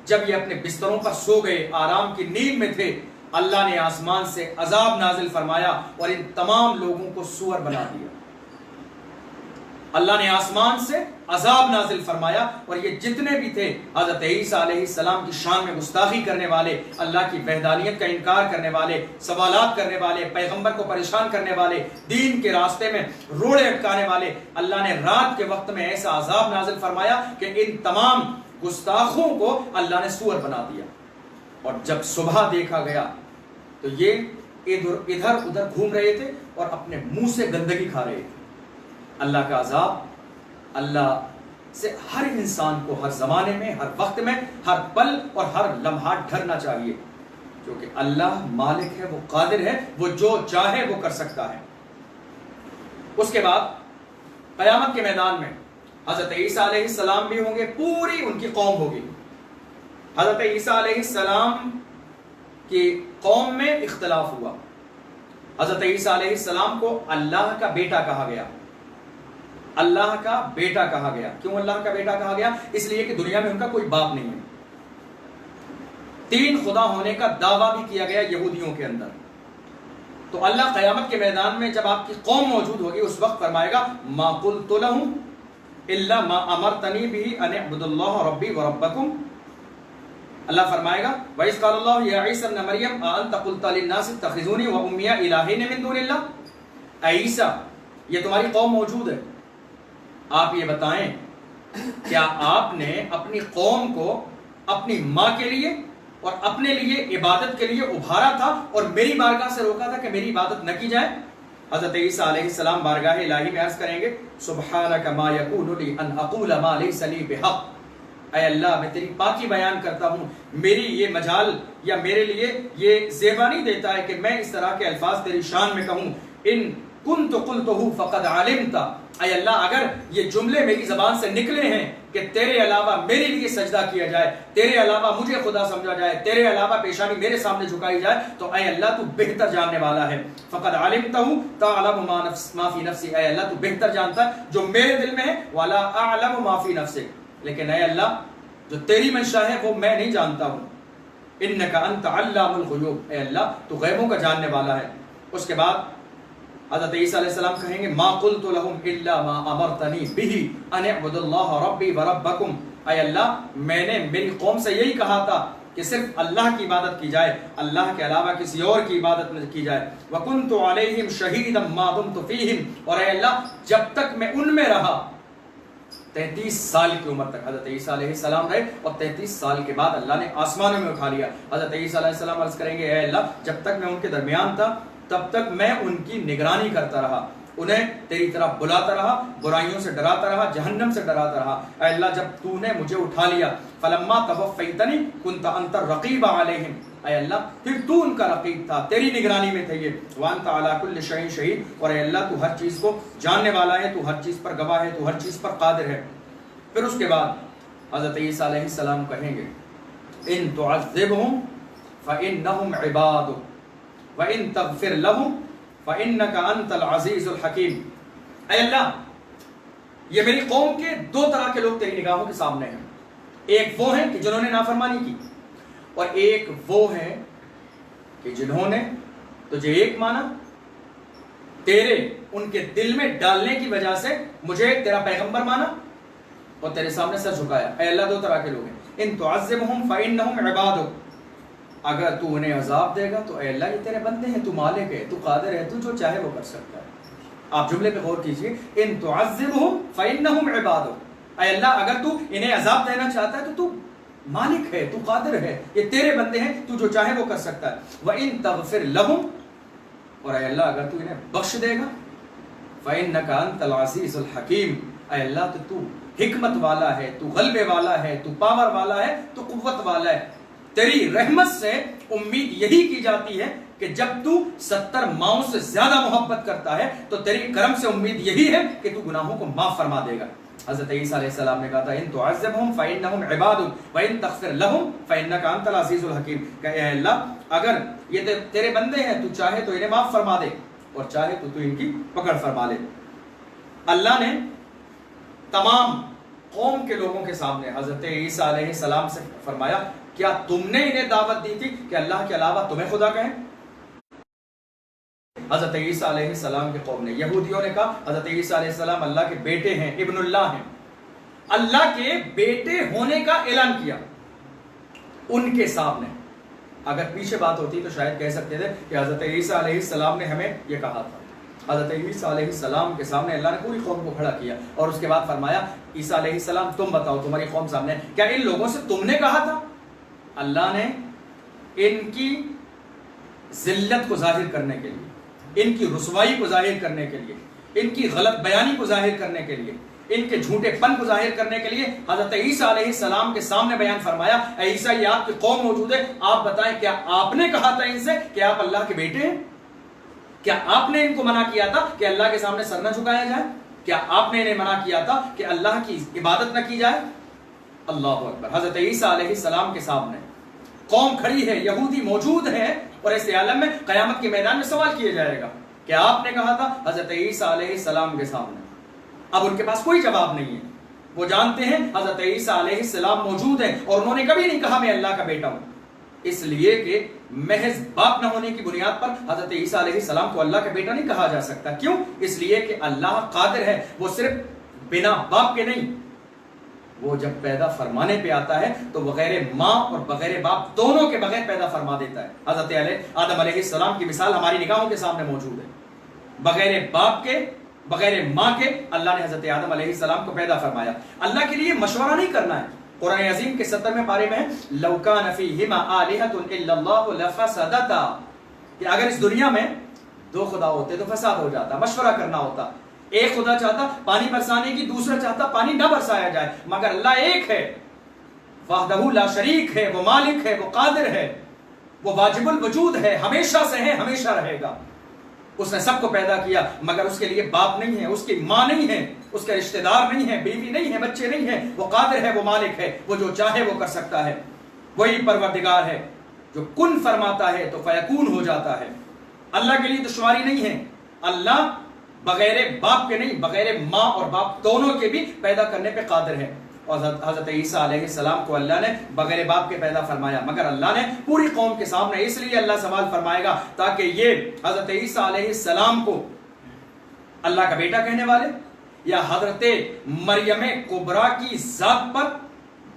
جب یہ اپنے بستروں پر سو گئے، آرام کی نیند میں تھے، اللہ نے آسمان سے عذاب نازل فرمایا اور ان تمام لوگوں کو سور بنا دیا۔ اللہ نے آسمان سے عذاب نازل فرمایا اور یہ جتنے بھی تھے حضرت عیسیٰ علیہ السلام کی شان میں گستاخی کرنے والے، اللہ کی وحدانیت کا انکار کرنے والے، سوالات کرنے والے، پیغمبر کو پریشان کرنے والے، دین کے راستے میں روڑے اٹکانے والے، اللہ نے رات کے وقت میں ایسا عذاب نازل فرمایا کہ ان تمام گستاخوں کو اللہ نے سور بنا دیا۔ اور جب صبح دیکھا گیا تو یہ ادھر ادھر گھوم رہے تھے اور اپنے منہ سے گندگی کھا رہے تھے۔ اللہ کا عذاب، اللہ سے ہر انسان کو ہر زمانے میں، ہر وقت میں، ہر پل اور ہر لمحہ ڈرنا چاہیے، کیونکہ اللہ مالک ہے، وہ قادر ہے، وہ جو چاہے وہ کر سکتا ہے۔ اس کے بعد قیامت کے میدان میں حضرت عیسیٰ علیہ السلام بھی ہوں گے، پوری ان کی قوم ہوگی۔ حضرت عیسیٰ علیہ السلام کی قوم میں اختلاف ہوا۔ حضرت عیسیٰ علیہ السلام کو اللہ کا بیٹا کہا گیا، اللہ کا بیٹا کہا گیا۔ کیوں اللہ کا بیٹا کہا گیا؟ اس لیے کہ دنیا میں ان کا کوئی باپ نہیں ہے۔ 3 خدا ہونے کا دعویٰ بھی کیا گیا یہودیوں کے اندر۔ تو اللہ قیامت کے میدان میں جب آپ کی قوم موجود ہوگی اس وقت فرمائے گا ما قلت لهم الا ما امرتنی به ان اعبدوا اللہ ربی وربکم۔ اللہ فرمائے گا وَإِذْ قَالَ اللَّهُ يَا عِيسَى ابْنَ مَرْيَمَ أَأَنْتَ قُلْتَ لِلنَّاسِ اتَّخِذُونِي وَأُمِّيَ إِلَٰهَيْنِ مِن دُونِ اللَّهِ۔ اے عیسیٰ، یہ تمہاری قوم موجود ہے، آپ یہ بتائیں کیا آپ نے اپنی قوم کو اپنی ماں کے لیے اور اپنے لیے عبادت کے لیے ابھارا تھا اور میری بارگاہ سے روکا تھا کہ میری عبادت نہ کی جائے؟ حضرت عیسیٰ علیہ السلام بارگاہ الہی میں عرض کریں گے سبحانک ما یکون لی ان اقول ما لیس لی بحق۔ اے اللہ، میں تیری پاکی بیان کرتا ہوں، میری یہ مجال یا میرے لیے یہ زیبا نہیں دیتا ہے کہ میں اس طرح کے الفاظ تیری شان میں کہوں۔ ان کنت قلتہ فقد علمت، اے اللہ اگر یہ جملے میری زبان سے نکلے ہیں کہ تیرے علاوہ میرے لیے سجدہ کیا جائے، تیرے علاوہ مجھے خدا سمجھا جائے، تیرے علاوہ پیشانی میرے سامنے جھکائی جائے، تو اے اللہ تو بہتر جاننے والا ہے۔ فقد علمتہ تعلم ما فی نفسی، اے اللہ تو بہتر جانتا ہے جو میرے دل میں ہے، ولا اعلم ما فی نفسک، لیکن اے اللہ جو تیری منشا ہے وہ میں نہیں جانتا ہوں۔ انک انت علام الغیوب، اے اللہ تو غیبوں کا جاننے والا ہے۔ اس کے بعد حضرت عیسیٰ علیہ السلام کہیں گے ما قلت لهم الا ما امرتنی به ان اعبدوا اللہ ربی وربکم، اے اللہ میں نے میری قوم سے یہی کہا تھا کہ صرف اللہ کی عبادت کی جائے، اللہ کے علاوہ کسی اور کی عبادت نہ کی جائے۔ وکنت علیہم شہیدا ما دمت فیہم، اور اے اللہ جب تک میں ان میں رہا، 33 سال کی عمر تک حضرت عیسیٰ علیہ السلام رہے، اور 33 سال کے بعد اللہ نے آسمانوں میں اٹھا لیا۔ حضرت عیسیٰ علیہ السلام عرض کریں گے اے اللہ جب تک میں ان کے درمیان تھا تب تک میں ان کی نگرانی کرتا رہا، انہیں تیری طرف بلاتا رہا، برائیوں سے ڈراتا رہا، جہنم سے ڈراتا رہا۔ اے اللہ جب تو نے مجھے اٹھا لیا فلما توفیتنی کنت انت الرقیب علیہم، اے اللہ پھر تو ان کا رقیب تھا، تیری نگرانی میں تھے یہ۔ وانت علی کل شیء شہید، اور اے اللہ تو ہر چیز کو جاننے والا ہے، تو ہر چیز پر گواہ ہے، تو ہر چیز پر قادر ہے۔ پھر اس کے بعد حضرت عیسیٰ علیہ السلام کہیں گے ان تعذبہم فانہم عبادک وَإِن تَغْفِرْ لَهُمْ فَإِنَّكَ أَنْتَ الْعَزِيزُ الْحَكِيمُ، اے اللہ یہ میری قوم کے 2 طرح کے لوگ تیری نگاہوں کے سامنے ہیں، ایک وہ ہیں کہ جنہوں نے نافرمانی کی، اور ایک وہ ہیں کہ جنہوں نے تجھے ایک مانا، تیرے ان کے دل میں ڈالنے کی وجہ سے مجھے تیرا پیغمبر مانا اور تیرے سامنے سر جھکایا۔ اے اللہ 2 طرح کے لوگ ہیں، ان تعذبہم فإنہم عبادک، اگر تو انہیں عذاب دے گا تو اے اللہ یہ تیرے بندے ہیں، تو مالک ہے، تو قادر ہے، تو جو چاہے وہ کر سکتا ہے۔ آپ جملے پہ غور کیجئے، ان تعذبہم فإنہم عبادک، اے اللہ اگر تو انہیں عذاب دینا چاہتا ہے تو مالک ہے، تو قادر ہے، یہ تیرے بندے ہیں، تو جو چاہے وہ کر سکتا ہے۔ وَإِن تَغْفِرْ لَهُمْ، اور اے اللہ اگر تو انہیں بخش دے گا، فَإِنَّكَ أَنْتَ الْعَزِيزُ الْحَكِيمُ، اے اللہ تو حکمت والا ہے، تو غلبے والا ہے، تو پاور والا ہے، تو قوت والا ہے۔ تیری رحمت سے امید یہی کی جاتی ہے کہ جب تو 70 ماؤں سے زیادہ محبت کرتا ہے تو تیری کرم سے امید یہی ہے کہ تو گناہوں کو معاف فرما دے گا۔ حضرت عیسیٰ علیہ السلام نے کہا تھا ان تعذبہم فإنہم عباد وإن تغفر لہم فإنک انت العزیز الحکیم، کہ اے اللہ اگر یہ تیرے بندے ہیں تو چاہے تو انہیں معاف فرما دے اور چاہے تو ان کی پکڑ فرما لے۔ اللہ نے تمام قوم کے لوگوں کے سامنے حضرت عیسیٰ علیہ السلام سے فرمایا کیا تم نے انہیں دعوت دی تھی کہ اللہ کے علاوہ تمہیں خدا کہیں؟ حضرت عیسیٰ علیہ السلام کے قوم نے، یہودیوں نے کہا حضرت عیسیٰ علیہ السلام اللہ کے بیٹے ہیں، ابن اللہ ہیں، اللہ کے بیٹے ہونے کا اعلان کیا ان کے سامنے۔ اگر پیچھے بات ہوتی تو شاید کہہ سکتے تھے کہ حضرت عیسیٰ علیہ السلام نے ہمیں یہ کہا تھا۔ حضرت عیسیٰ علیہ السلام کے سامنے اللہ نے پوری قوم کو کھڑا کیا اور اس کے بعد فرمایا عیسیٰ علیہ السلام تم بتاؤ تمہاری قوم سامنے کیا ان لوگوں سے تم نے کہا تھا؟ اللہ نے ان کی ذلت کو ظاہر کرنے کے لیے، ان کی رسوائی کو ظاہر کرنے کے لیے، ان کی غلط بیانی کو ظاہر کرنے کے لیے، ان کے جھوٹے پن کو ظاہر کرنے کے لیے حضرت عیسیٰ علیہ السلام کے سامنے بیان فرمایا اے عیسیٰ یہ آپ کی قوم موجود ہے، آپ بتائیں کیا آپ نے کہا تھا ان سے کہ آپ اللہ کے بیٹے ہیں؟ کیا آپ نے ان کو منع کیا تھا کہ اللہ کے سامنے سر نہ جھکایا جائے؟ کیا آپ نے انہیں منع کیا تھا کہ اللہ کی عبادت نہ کی جائے؟ اللہ اکبر۔ حضرت عیسیٰ علیہ السلام کے سامنے قوم کھڑی ہے، یہودی موجود ہے اور اس عالم میں قیامت کے میدان میں سوال کیا جائے گا کہ آپ نے کہا تھا حضرت عیسیٰ علیہ السلام کے سامنے۔ اب ان کے پاس کوئی جواب نہیں ہے، وہ جانتے ہیں حضرت عیسیٰ علیہ السلام موجود ہیں اور انہوں نے کبھی نہیں کہا میں اللہ کا بیٹا ہوں، اس لیے کہ محض باپ نہ ہونے کی بنیاد پر حضرت عیسیٰ علیہ السلام کو اللہ کا بیٹا نہیں کہا جا سکتا۔ کیوں؟ اس لیے کہ اللہ قادر ہے، وہ صرف بنا باپ کے نہیں، وہ جب پیدا فرمانے پہ آتا ہے تو بغیر ماں اور بغیر باپ دونوں کے بغیر پیدا فرما دیتا ہے۔ حضرت آدم علیہ السلام کی مثال ہماری نگاہوں کے سامنے موجود ہے، بغیر باپ کے بغیر ماں کے اللہ نے حضرت آدم علیہ السلام کو پیدا فرمایا۔ اللہ کے لیے مشورہ نہیں کرنا ہے۔ قرآن عظیم کے 70ویں پارے میں لو کان فیہما آلہۃ الا اللہ لفسدتا، کہ اگر اس دنیا میں دو خدا ہوتے تو فساد ہو جاتا، مشورہ کرنا ہوتا، ایک خدا چاہتا پانی برسانے کی، دوسرا چاہتا پانی نہ برسایا جائے، مگر اللہ ایک ہے، وحدہ لا شریک ہے، وہ مالک ہے، وہ قادر ہے، وہ واجب الوجود ہے، ہمیشہ سے ہے، ہمیشہ رہے گا۔ اس نے سب کو پیدا کیا مگر اس کے لیے باپ نہیں ہے، اس کی ماں نہیں ہے، اس کے رشتہ دار نہیں ہے، بیوی نہیں ہے، بچے نہیں ہیں، وہ قادر ہے، وہ مالک ہے، وہ جو چاہے وہ کر سکتا ہے، وہی پروردگار ہے جو کن فرماتا ہے تو فیکون ہو جاتا ہے۔ اللہ کے لیے دشواری نہیں ہے، اللہ بغیر باپ کے نہیں، بغیر ماں اور باپ دونوں کے بھی پیدا کرنے پہ قادر ہے۔ اور حضرت عیسیٰ علیہ السلام کو اللہ نے بغیر باپ کے پیدا فرمایا، مگر اللہ نے پوری قوم کے سامنے اس لیے اللہ سوال فرمائے گا تاکہ یہ حضرت عیسیٰ علیہ السلام کو اللہ کا بیٹا کہنے والے یا حضرت مریم کبریٰ کی ذات پر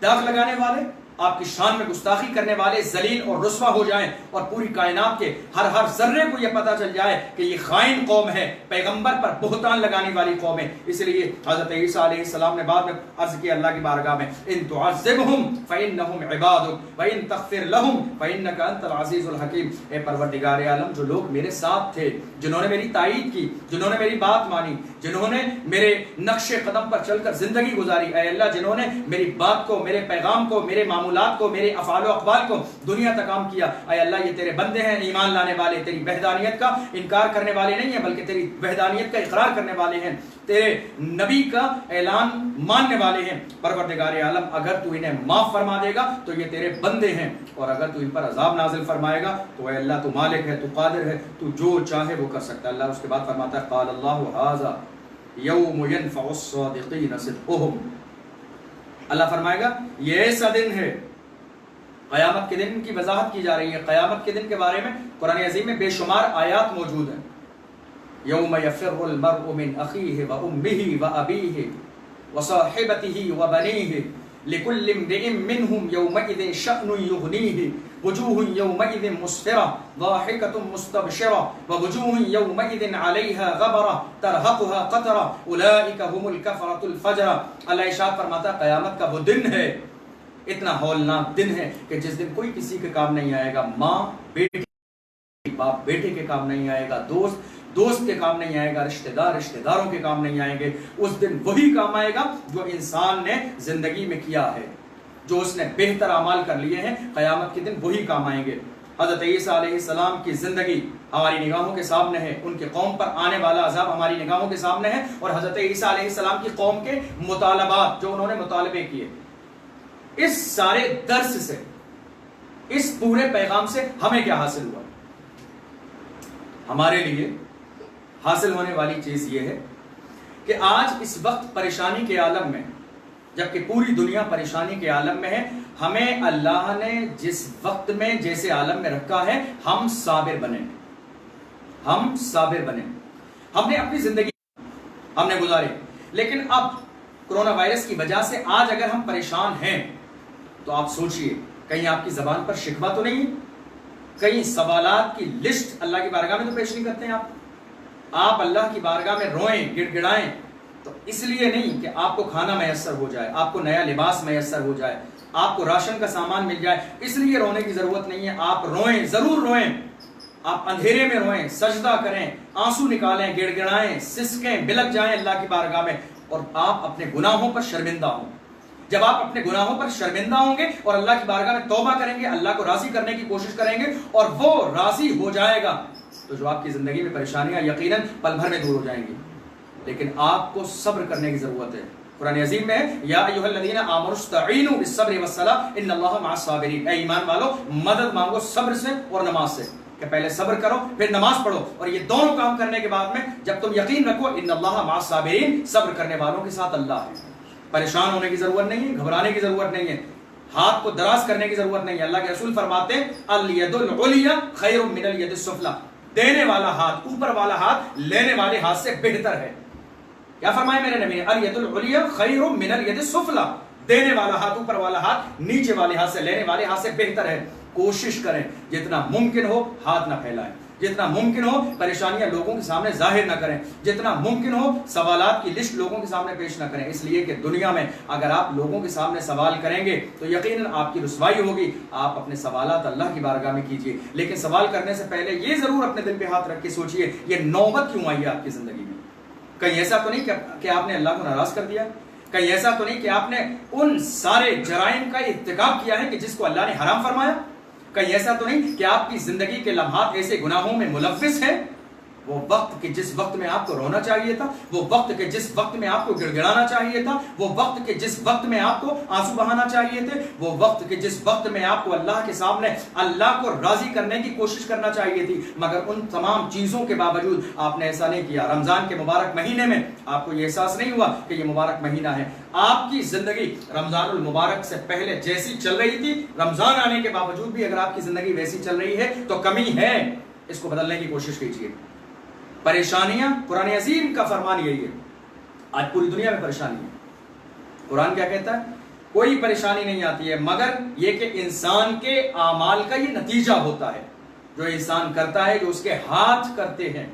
داغ لگانے والے، آپ کی شان میں گستاخی کرنے والے ذلیل اور رسوا ہو جائیں اور پوری کائنات کے ہر ذرے کو یہ پتہ چل جائے کہ یہ خائن قوم ہے، پیغمبر پر بہتان لگانے والی قوم ہے۔ اس لیے حضرت عیسیٰ علیہ السلام نے بعد میں عرض کیا اللہ کی بارگاہ میں ان تعذبہم فإنہم عبادک وإن تغفر لہم فإنک انت العزیز الحکیم۔ اے پروردگار عالم، جو لوگ میرے ساتھ تھے، جنہوں نے میری تائید کی، جنہوں نے میری بات مانی، جنہوں نے میرے نقش قدم پر چل کر زندگی گزاری، اے اللہ جنہوں نے میری بات کو، میرے پیغام کو، میرے معمولات کو، میرے افعال و اقوال کو دنیا تک عام کیا، اے اللہ یہ تیرے بندے ہیں، ایمان لانے والے، تیری وحدانیت کا انکار کرنے والے نہیں ہیں بلکہ تیری وحدانیت کا اقرار کرنے والے ہیں، تیرے نبی کا اعلان ماننے والے ہیں۔ پروردگار عالم اگر تو انہیں معاف فرما دے گا تو یہ تیرے بندے ہیں، اور اگر تو ان پر عذاب نازل فرمائے گا تو اے اللہ تو مالک ہے، تو قادر ہے، تو جو چاہے وہ کر سکتا ہے۔ اللہ اس کے بعد فرماتا ہے قال اللہ ھذا یوم ینفع الصادقین صدقہم، اللہ فرمائے گا یہ ایسا دن ہے، قیامت کے دن کی وضاحت کی جا رہی ہے۔ قیامت کے دن کے بارے میں قرآن عظیم میں بے شمار آیات موجود ہیں۔ یوم یفر المرء من اخیہ وامہ وابیہ وصاحبتہ وبنیہ لکل امرئ منہم یومئذ شأن یغنیہ وجوہ یومئذ مسفرہ ضاحکۃ مستبشرہ ووجوہ یومئذ علیہا غبرہ ترہقها قطرہ اولئک هم الکفرۃ الفجرہ۔ اللہ ارشاد فرماتا ہے قیامت کا وہ دن ہے اتنا ہولناک دن ہے کہ جس دن کوئی کسی کے کام نہیں آئے گا، ماں بیٹی، باپ بیٹے کے کام نہیں آئے گا، دوست کے کام نہیں آئے گا، رشتہ داروں کے کام نہیں آئیں گے۔ اس دن وہی کام آئے گا جو انسان نے زندگی میں کیا ہے، جو اس نے بہتر اعمال کر لیے ہیں، قیامت کے دن وہی کام آئیں گے۔ حضرت عیسیٰ علیہ السلام کی زندگی ہماری نگاہوں کے سامنے ہے، ان کی قوم پر آنے والا عذاب ہماری نگاہوں کے سامنے ہے، اور حضرت عیسیٰ علیہ السلام کی قوم کے مطالبات جو انہوں نے مطالبے کیے، اس سارے درس سے، اس پورے پیغام سے ہمیں کیا حاصل ہوا؟ ہمارے لیے حاصل ہونے والی چیز یہ ہے کہ آج اس وقت پریشانی کے عالم میں، جبکہ پوری دنیا پریشانی کے عالم میں ہے، ہمیں اللہ نے جس وقت میں جیسے عالم میں رکھا ہے، ہم صابر بنیں، ہم نے اپنی زندگی ہم نے گزارے، لیکن اب کرونا وائرس کی وجہ سے آج اگر ہم پریشان ہیں تو آپ سوچئے کہیں آپ کی زبان پر شکوہ تو نہیں، کہیں سوالات کی لسٹ اللہ کی بارگاہ میں تو پیش نہیں کرتے ہیں آپ اللہ کی بارگاہ میں روئیں، گڑ گڑائیں تو اس لیے نہیں کہ آپ کو کھانا میسر ہو جائے، آپ کو نیا لباس میسر ہو جائے، آپ کو راشن کا سامان مل جائے، اس لیے رونے کی ضرورت نہیں ہے۔ آپ روئیں، ضرور روئیں، آپ اندھیرے میں روئیں، سجدہ کریں، آنسو نکالیں، گڑ گڑائیں، سسکیں، بلک جائیں اللہ کی بارگاہ میں، اور آپ اپنے گناہوں پر شرمندہ ہوں۔ جب آپ اپنے گناہوں پر شرمندہ ہوں گے اور اللہ کی بارگاہ میں توبہ کریں گے، اللہ کو راضی کرنے کی کوشش کریں گے اور وہ راضی ہو جائے گا، تو جو آپ کی زندگی میں پریشانیاں یقیناً پل بھر میں دور ہو جائیں گی۔ لیکن آپ کو صبر کرنے کی ضرورت ہے۔ قرآن عظیم میں یا ایھا الذین آمنوا استعینوا بالصبر والصلاۃ ان اللہ مع الصابرین، اے ایمان والو مدد مانگو صبر سے اور نماز سے، کہ پہلے صبر کرو پھر نماز پڑھو، اور یہ دونوں کام کرنے کے بعد میں جب تم یقین رکھو ان اللہ مع الصابرین، صبر کرنے والوں کے ساتھ اللہ ہے۔ پریشان ہونے کی ضرورت نہیں ہے، گھبرانے کی ضرورت نہیں ہے، ہاتھ کو دراز کرنے کی ضرورت نہیں ہے۔ اللہ کے رسول فرماتے ہیں الید العلیٰ خیر من الید السفلیٰ، دینے والا ہاتھ، اوپر والا ہاتھ لینے والے ہاتھ سے بہتر ہے۔ کیا فرمایا میرے نبی نے؟ الید العلیٰ خیر من الید السفلیٰ، دینے والا ہاتھ، اوپر والا ہاتھ نیچے والے ہاتھ سے، لینے والے ہاتھ سے بہتر ہے۔ کوشش کریں جتنا ممکن ہو ہاتھ نہ پھیلائیں، جتنا ممکن ہو پریشانیاں لوگوں کے سامنے ظاہر نہ کریں، جتنا ممکن ہو سوالات کی لسٹ لوگوں کے سامنے پیش نہ کریں، اس لیے کہ دنیا میں اگر آپ لوگوں کے سامنے سوال کریں گے تو یقیناً آپ کی رسوائی ہوگی۔ آپ اپنے سوالات اللہ کی بارگاہ میں کیجئے، لیکن سوال کرنے سے پہلے یہ ضرور اپنے دل پہ ہاتھ رکھ کے سوچئے یہ نوبت کیوں آئی ہے آپ کی زندگی میں؟ کہیں ایسا تو نہیں کہ آپ نے اللہ کو ناراض کر دیا؟ کہیں ایسا تو نہیں کہ آپ نے ان سارے جرائم کا ارتکاب کیا ہے کہ جس کو اللہ نے حرام فرمایا؟ کہیں ایسا تو نہیں کہ آپ کی زندگی کے لمحات ایسے گناہوں میں ملوث ہیں؟ وہ وقت کہ جس وقت میں آپ کو رونا چاہیے تھا، وہ وقت کہ جس وقت میں آپ کو گڑ گڑانا چاہیے تھا، وہ وقت کہ جس وقت میں آپ کو آنسو بہانا چاہیے تھے، وہ وقت کہ جس وقت میں آپ کو اللہ کے سامنے اللہ کو راضی کرنے کی کوشش کرنا چاہیے تھی، مگر ان تمام چیزوں کے باوجود آپ نے ایسا نہیں کیا۔ رمضان کے مبارک مہینے میں آپ کو یہ احساس نہیں ہوا کہ یہ مبارک مہینہ ہے۔ آپ کی زندگی رمضان المبارک سے پہلے جیسی چل رہی تھی، رمضان آنے کے باوجود بھی اگر آپ کی زندگی ویسی چل رہی ہے تو کمی ہے، اس کو بدلنے کی کوشش کیجیے۔ پریشانیاں، قرآن عظیم کا فرمان یہی ہے، آج پوری دنیا میں پریشانی ہے۔ قرآن کیا کہتا ہے؟ کوئی پریشانی نہیں آتی ہے مگر یہ کہ انسان کے اعمال کا یہ نتیجہ ہوتا ہے، جو انسان کرتا ہے، جو اس کے ہاتھ کرتے ہیں،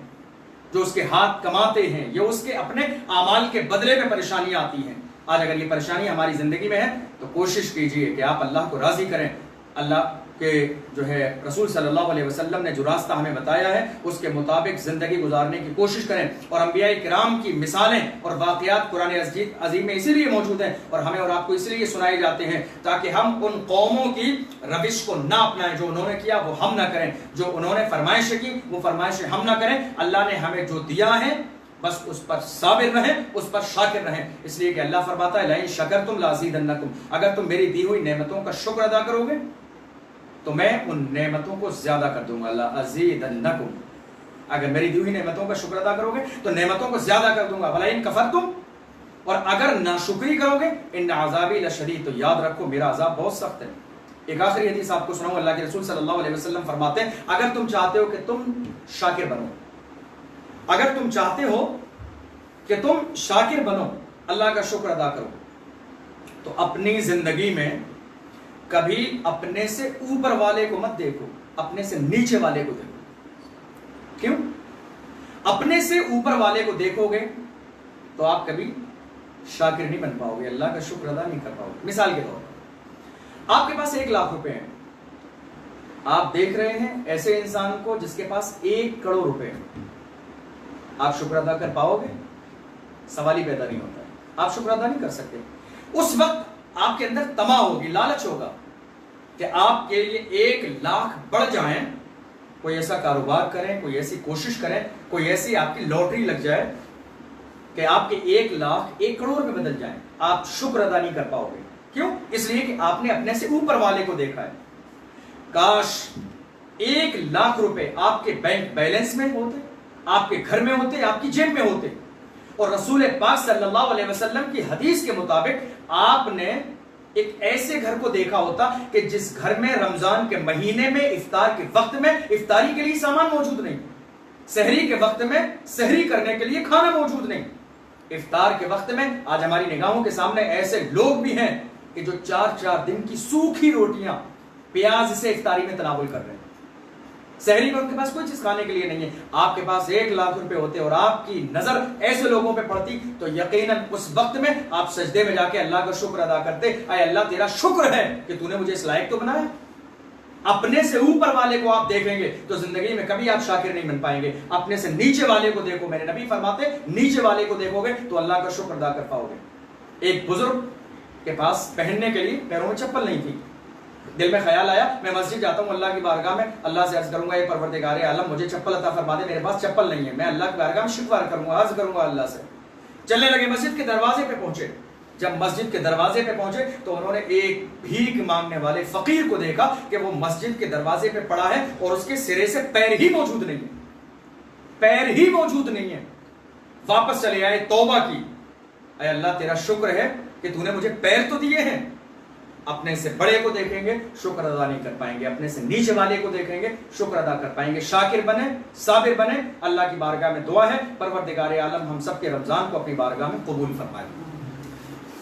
جو اس کے ہاتھ کماتے ہیں، یہ اس کے اپنے اعمال کے بدلے میں پریشانیاں آتی ہیں۔ آج اگر یہ پریشانی ہماری زندگی میں ہے تو کوشش کیجئے کہ آپ اللہ کو راضی کریں، اللہ کہ جو ہے رسول صلی اللہ علیہ وسلم نے جو راستہ ہمیں بتایا ہے اس کے مطابق زندگی گزارنے کی کوشش کریں۔ اور انبیاء کرام کی مثالیں اور واقعات قرآن عظیم میں اسی لیے موجود ہیں اور ہمیں اور آپ کو اس لیے سنائے جاتے ہیں تاکہ ہم ان قوموں کی روش کو نہ اپنائیں، جو انہوں نے کیا وہ ہم نہ کریں، جو انہوں نے فرمائشیں کی وہ فرمائشیں ہم نہ کریں۔ اللہ نے ہمیں جو دیا ہے بس اس پر صابر رہیں، اس پر شاکر رہیں، اس لیے کہ اللہ فرماتا ہے لئن شکرتم لازیدنکم، اگر تم میری دی ہوئی نعمتوں کا شکر ادا کرو گے تو میں ان نعمتوں کو زیادہ کر دوں گا۔ لازیدنکم، اگر میری دی ہوئی نعمتوں کا شکر ادا کرو گے تو نعمتوں کو زیادہ کر دوں گا۔ ولئن کفرتم، اور اگر ناشکری کرو گے ان عذابی لشدید، تو یاد رکھو میرا عذاب بہت سخت ہے۔ ایک آخری حدیث آپ کو سناؤں، اللہ کے رسول صلی اللہ علیہ وسلم فرماتے ہیں اگر تم چاہتے ہو کہ تم شاکر بنو، اگر تم چاہتے ہو کہ تم شاکر بنو، اللہ کا شکر ادا کرو، تو اپنی زندگی میں کبھی اپنے سے اوپر والے کو مت دیکھو، اپنے سے نیچے والے کو دیکھو۔ کیوں؟ اپنے سے اوپر والے کو دیکھو گے تو آپ کبھی شاکر نہیں بن پاؤ گے، اللہ کا شکر ادا نہیں کر پاؤ گے۔ مثال کے طور پر آپ کے پاس 1 لاکھ روپے ہیں، آپ دیکھ رہے ہیں ایسے انسان کو جس کے پاس 1 کروڑ روپے ہیں، آپ شکر ادا کر پاؤ گے؟ سوال ہی پیدا نہیں ہوتا ہے، آپ شکر ادا نہیں کر سکتے۔ اس وقت آپ کے اندر طمع ہوگی، لالچ ہوگا کہ آپ کے لیے 1 لاکھ بڑھ جائیں، کوئی ایسا کاروبار کریں، کوئی ایسی کوشش کریں، کوئی ایسی آپ کی لاٹری لگ جائے کہ آپ کے 1 لاکھ 1 کروڑ میں بدل جائیں، آپ شکر ادا نہیں کر پاؤ گے۔ کیوں؟ اس لیے کہ آپ نے اپنے سے اوپر والے کو دیکھا ہے۔ کاش 1 لاکھ روپے آپ کے بینک بیلنس میں ہوتے، آپ کے گھر میں ہوتے، آپ کی جیب میں ہوتے، اور رسول پاک صلی اللہ علیہ وسلم کی حدیث کے مطابق آپ نے ایک ایسے گھر کو دیکھا ہوتا کہ جس گھر میں رمضان کے مہینے میں افطار کے وقت میں افطاری کے لیے سامان موجود نہیں، سحری کے وقت میں سحری کرنے کے لیے کھانا موجود نہیں، افطار کے وقت میں آج ہماری نگاہوں کے سامنے ایسے لوگ بھی ہیں کہ جو 4 دن کی سوکھی روٹیاں پیاز سے افطاری میں تناول کر رہے ہیں، سحری میں ان کے پاس کوئی چیز کھانے کے لیے نہیں ہے۔ آپ کے پاس 1 لاکھ روپے ہوتے اور آپ کی نظر ایسے لوگوں پہ پڑتی تو یقیناً اس وقت میں آپ سجدے میں جا کے اللہ کا شکر ادا کرتے، اے اللہ تیرا شکر ہے کہ تو نے مجھے اس لائق تو بنایا۔ اپنے سے اوپر والے کو آپ دیکھیں گے تو زندگی میں کبھی آپ شاکر نہیں بن پائیں گے۔ اپنے سے نیچے والے کو دیکھو، میرے نبی فرماتے نیچے والے کو دیکھو گے تو اللہ کا شکر ادا کر پاؤ گے۔ ایک بزرگ کے پاس پہننے کے لیے پیروں میں چپل نہیں تھی، دل میں خیال آیا میں مسجد جاتا ہوں، اللہ کی بارگاہ میں اللہ سے عرض کروں گا اے پروردگار عالم مجھے چپل عطا فرما دے، میرے پاس چپل نہیں ہے، میں اللہ کی بارگاہ میں شکوہ کروں گا، عرض کروں گا اللہ سے۔ چلنے لگے، مسجد کے دروازے پہ پہنچے، جب مسجد کے دروازے پہ پہنچے تو انہوں نے ایک بھیک مانگنے والے فقیر کو دیکھا کہ وہ مسجد کے دروازے پہ پڑا ہے اور اس کے سرے سے پیر ہی موجود نہیں ہے، پیر ہی موجود نہیں ہے۔ واپس چلے آئے، توبہ کی، اے اللہ تیرا شکر ہے کہ تو نے مجھے پیر تو دیے ہیں۔ اپنے سے بڑے کو دیکھیں گے شکر ادا نہیں کر پائیں گے، اپنے سے نیچے والے کو دیکھیں گے شکر ادا کر پائیں گے۔ شاکر بنے، صابر بنے۔ اللہ کی بارگاہ میں دعا ہے پروردگار عالم ہم سب کے رمضان کو اپنی بارگاہ میں قبول فرمائے۔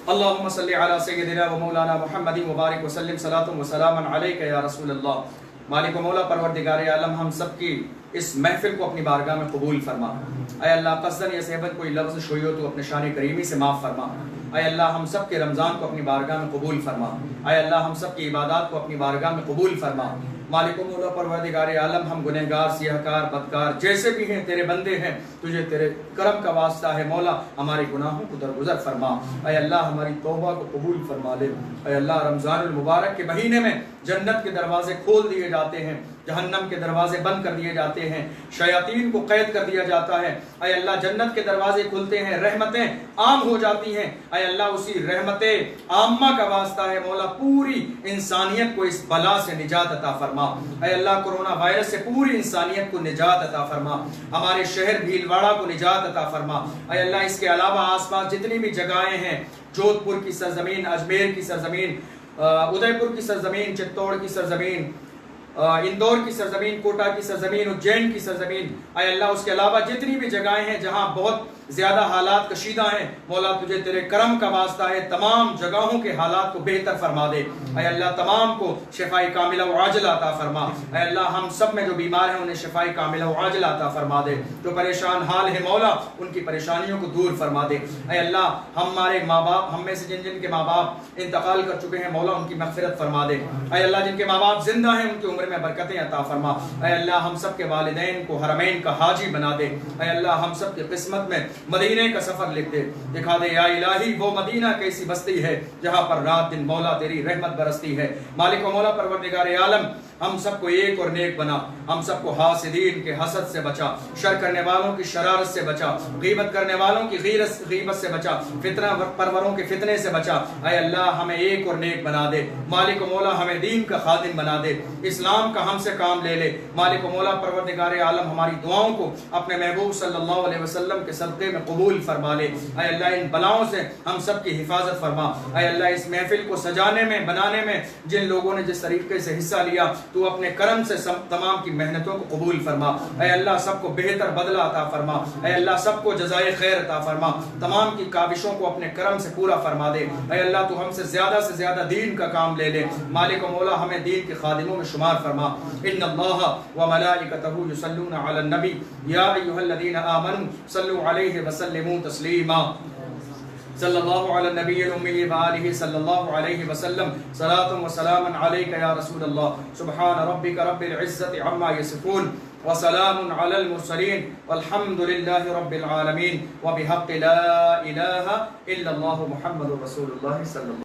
اللہم صلی علی سیدنا و مولانا محمد مبارک وسلم صلاۃ و سلام علیک یا رسول اللہ۔ مالک و مولا پروردگار عالم ہم سب کی اس محفل کو اپنی بارگاہ میں قبول فرما۔ اے اللہ قصدن یا صحبت کوئی لفظ شوئی ہو تو اپنے شان کریمی سے معاف فرما۔ اے اللہ ہم سب کے رمضان کو اپنی بارگاہ میں قبول فرما۔ اے اللہ ہم سب کی عبادات کو اپنی بارگاہ میں قبول فرما۔ مالک و مولا پروردگار عالم ہم گنہگار، سیاہکار، بدکار جیسے بھی ہیں تیرے بندے ہیں، تجھے تیرے کرم کا واسطہ ہے مولا ہمارے گناہوں کو درگزر فرما۔ اے اللہ ہماری توبہ کو قبول فرما لے۔ اے اللہ رمضان المبارک کے مہینے میں جنت کے دروازے کھول دیے جاتے ہیں، جہنم کے دروازے بند کر دیے جاتے ہیں، شیاطین کو قید کر دیا جاتا ہے۔ اے اللہ جنت کے دروازے کھلتے ہیں، رحمتیں عام ہو جاتی ہیں۔ اے اللہ اسی رحمت عامہ کا واسطہ ہے مولا پوری انسانیت کو اس بلا سے نجات عطا فرما۔ اے اللہ کرونا وائرس سے پوری انسانیت کو نجات عطا فرما، ہمارے شہر بھیلواڑہ کو نجات عطا فرما۔ اے اللہ اس کے علاوہ آس پاس جتنی بھی جگہیں ہیں، جودھ پور کی سرزمین، اجمیر کی سرزمین، ادے پور کی سرزمین، چتوڑ کی سرزمین، اندور کی سرزمین، کوٹا کی سرزمین، اجین کی سرزمین، اے اللہ اس کے علاوہ جتنی بھی جگہیں ہیں جہاں بہت زیادہ حالات کشیدہ ہیں مولا تجھے تیرے کرم کا واسطہ ہے، تمام جگہوں کے حالات کو بہتر فرما دے۔ اے اللہ تمام کو شفائی کاملہ و عاجلہ عطا فرما۔ اے اللہ ہم سب میں جو بیمار ہیں انہیں شفائی کاملہ و عاجلہ عطا فرما دے، جو پریشان حال ہے مولا ان کی پریشانیوں کو دور فرما دے۔ اے اللہ ہمارے ماں باپ، ہم میں سے جن جن کے ماں باپ انتقال کر چکے ہیں مولا ان کی مغفرت فرما دے۔ اے اللہ جن کے ماں باپ زندہ ہیں ان کی عمر میں برکتیں عطا فرما۔ اے اللہ ہم سب کے والدین کو حرمین کا حاجی بنا دے۔ اے اللہ ہم سب کی قسمت میں مدینے کا سفر لکھ دے، دکھا دے یا الہی وہ مدینہ کیسی بستی ہے جہاں پر رات دن مولا تیری رحمت برستی ہے۔ مالک و مولا پروردگار عالم ہم سب کو ایک اور نیک بنا، ہم سب کو حاسدین کے حسد سے بچا، شر کرنے والوں کی شرارت سے بچا، غیبت کرنے والوں کی غیبت سے بچا، فتنہ پروروں کے فتنے سے بچا۔ اے اللہ ہمیں ایک اور نیک بنا دے، مالک و مولا ہمیں دین کا خادم بنا دے، اسلام کا ہم سے کام لے لے۔ مالک و مولا پروردگار عالم ہماری دعاؤں کو اپنے محبوب صلی اللہ علیہ وسلم کے صدقے میں قبول فرما لے۔ اے اللہ ان بلاؤں سے ہم سب کی حفاظت فرما۔ اے اللہ اس محفل کو سجانے میں، بنانے میں جن لوگوں نے جس طریقے سے حصہ لیا تو اپنے کرم سے تمام کی محنتوں کو قبول فرما۔ اے اللہ سب کو بہتر بدلہ عطا فرما۔ اے اللہ سب کو جزائے خیر عطا فرما، تمام کی کاوشوں کو اپنے کرم سے پورا فرما دے۔ اے اللہ تو ہم سے زیادہ دین کا کام لے لے، مالک و مولا ہمیں دین کے خادموں میں شمار فرما۔ ان اللہ و ملائکتہ یصلون علی النبی یا ایھا الذین آمنوا صلوا علیہ وسلموا تسلیما۔ صلی اللہ علی النبی الامی وآلہ صلی اللہ علیہ وسلم صلاۃ و سلام علیک یا رسول اللہ سبحان ربک رب العزت عما یصفون وسلام علی المرسلین والحمد للہ رب العالمین وبحق لا الہ الا اللہ محمد رسول اللہ صلی اللہ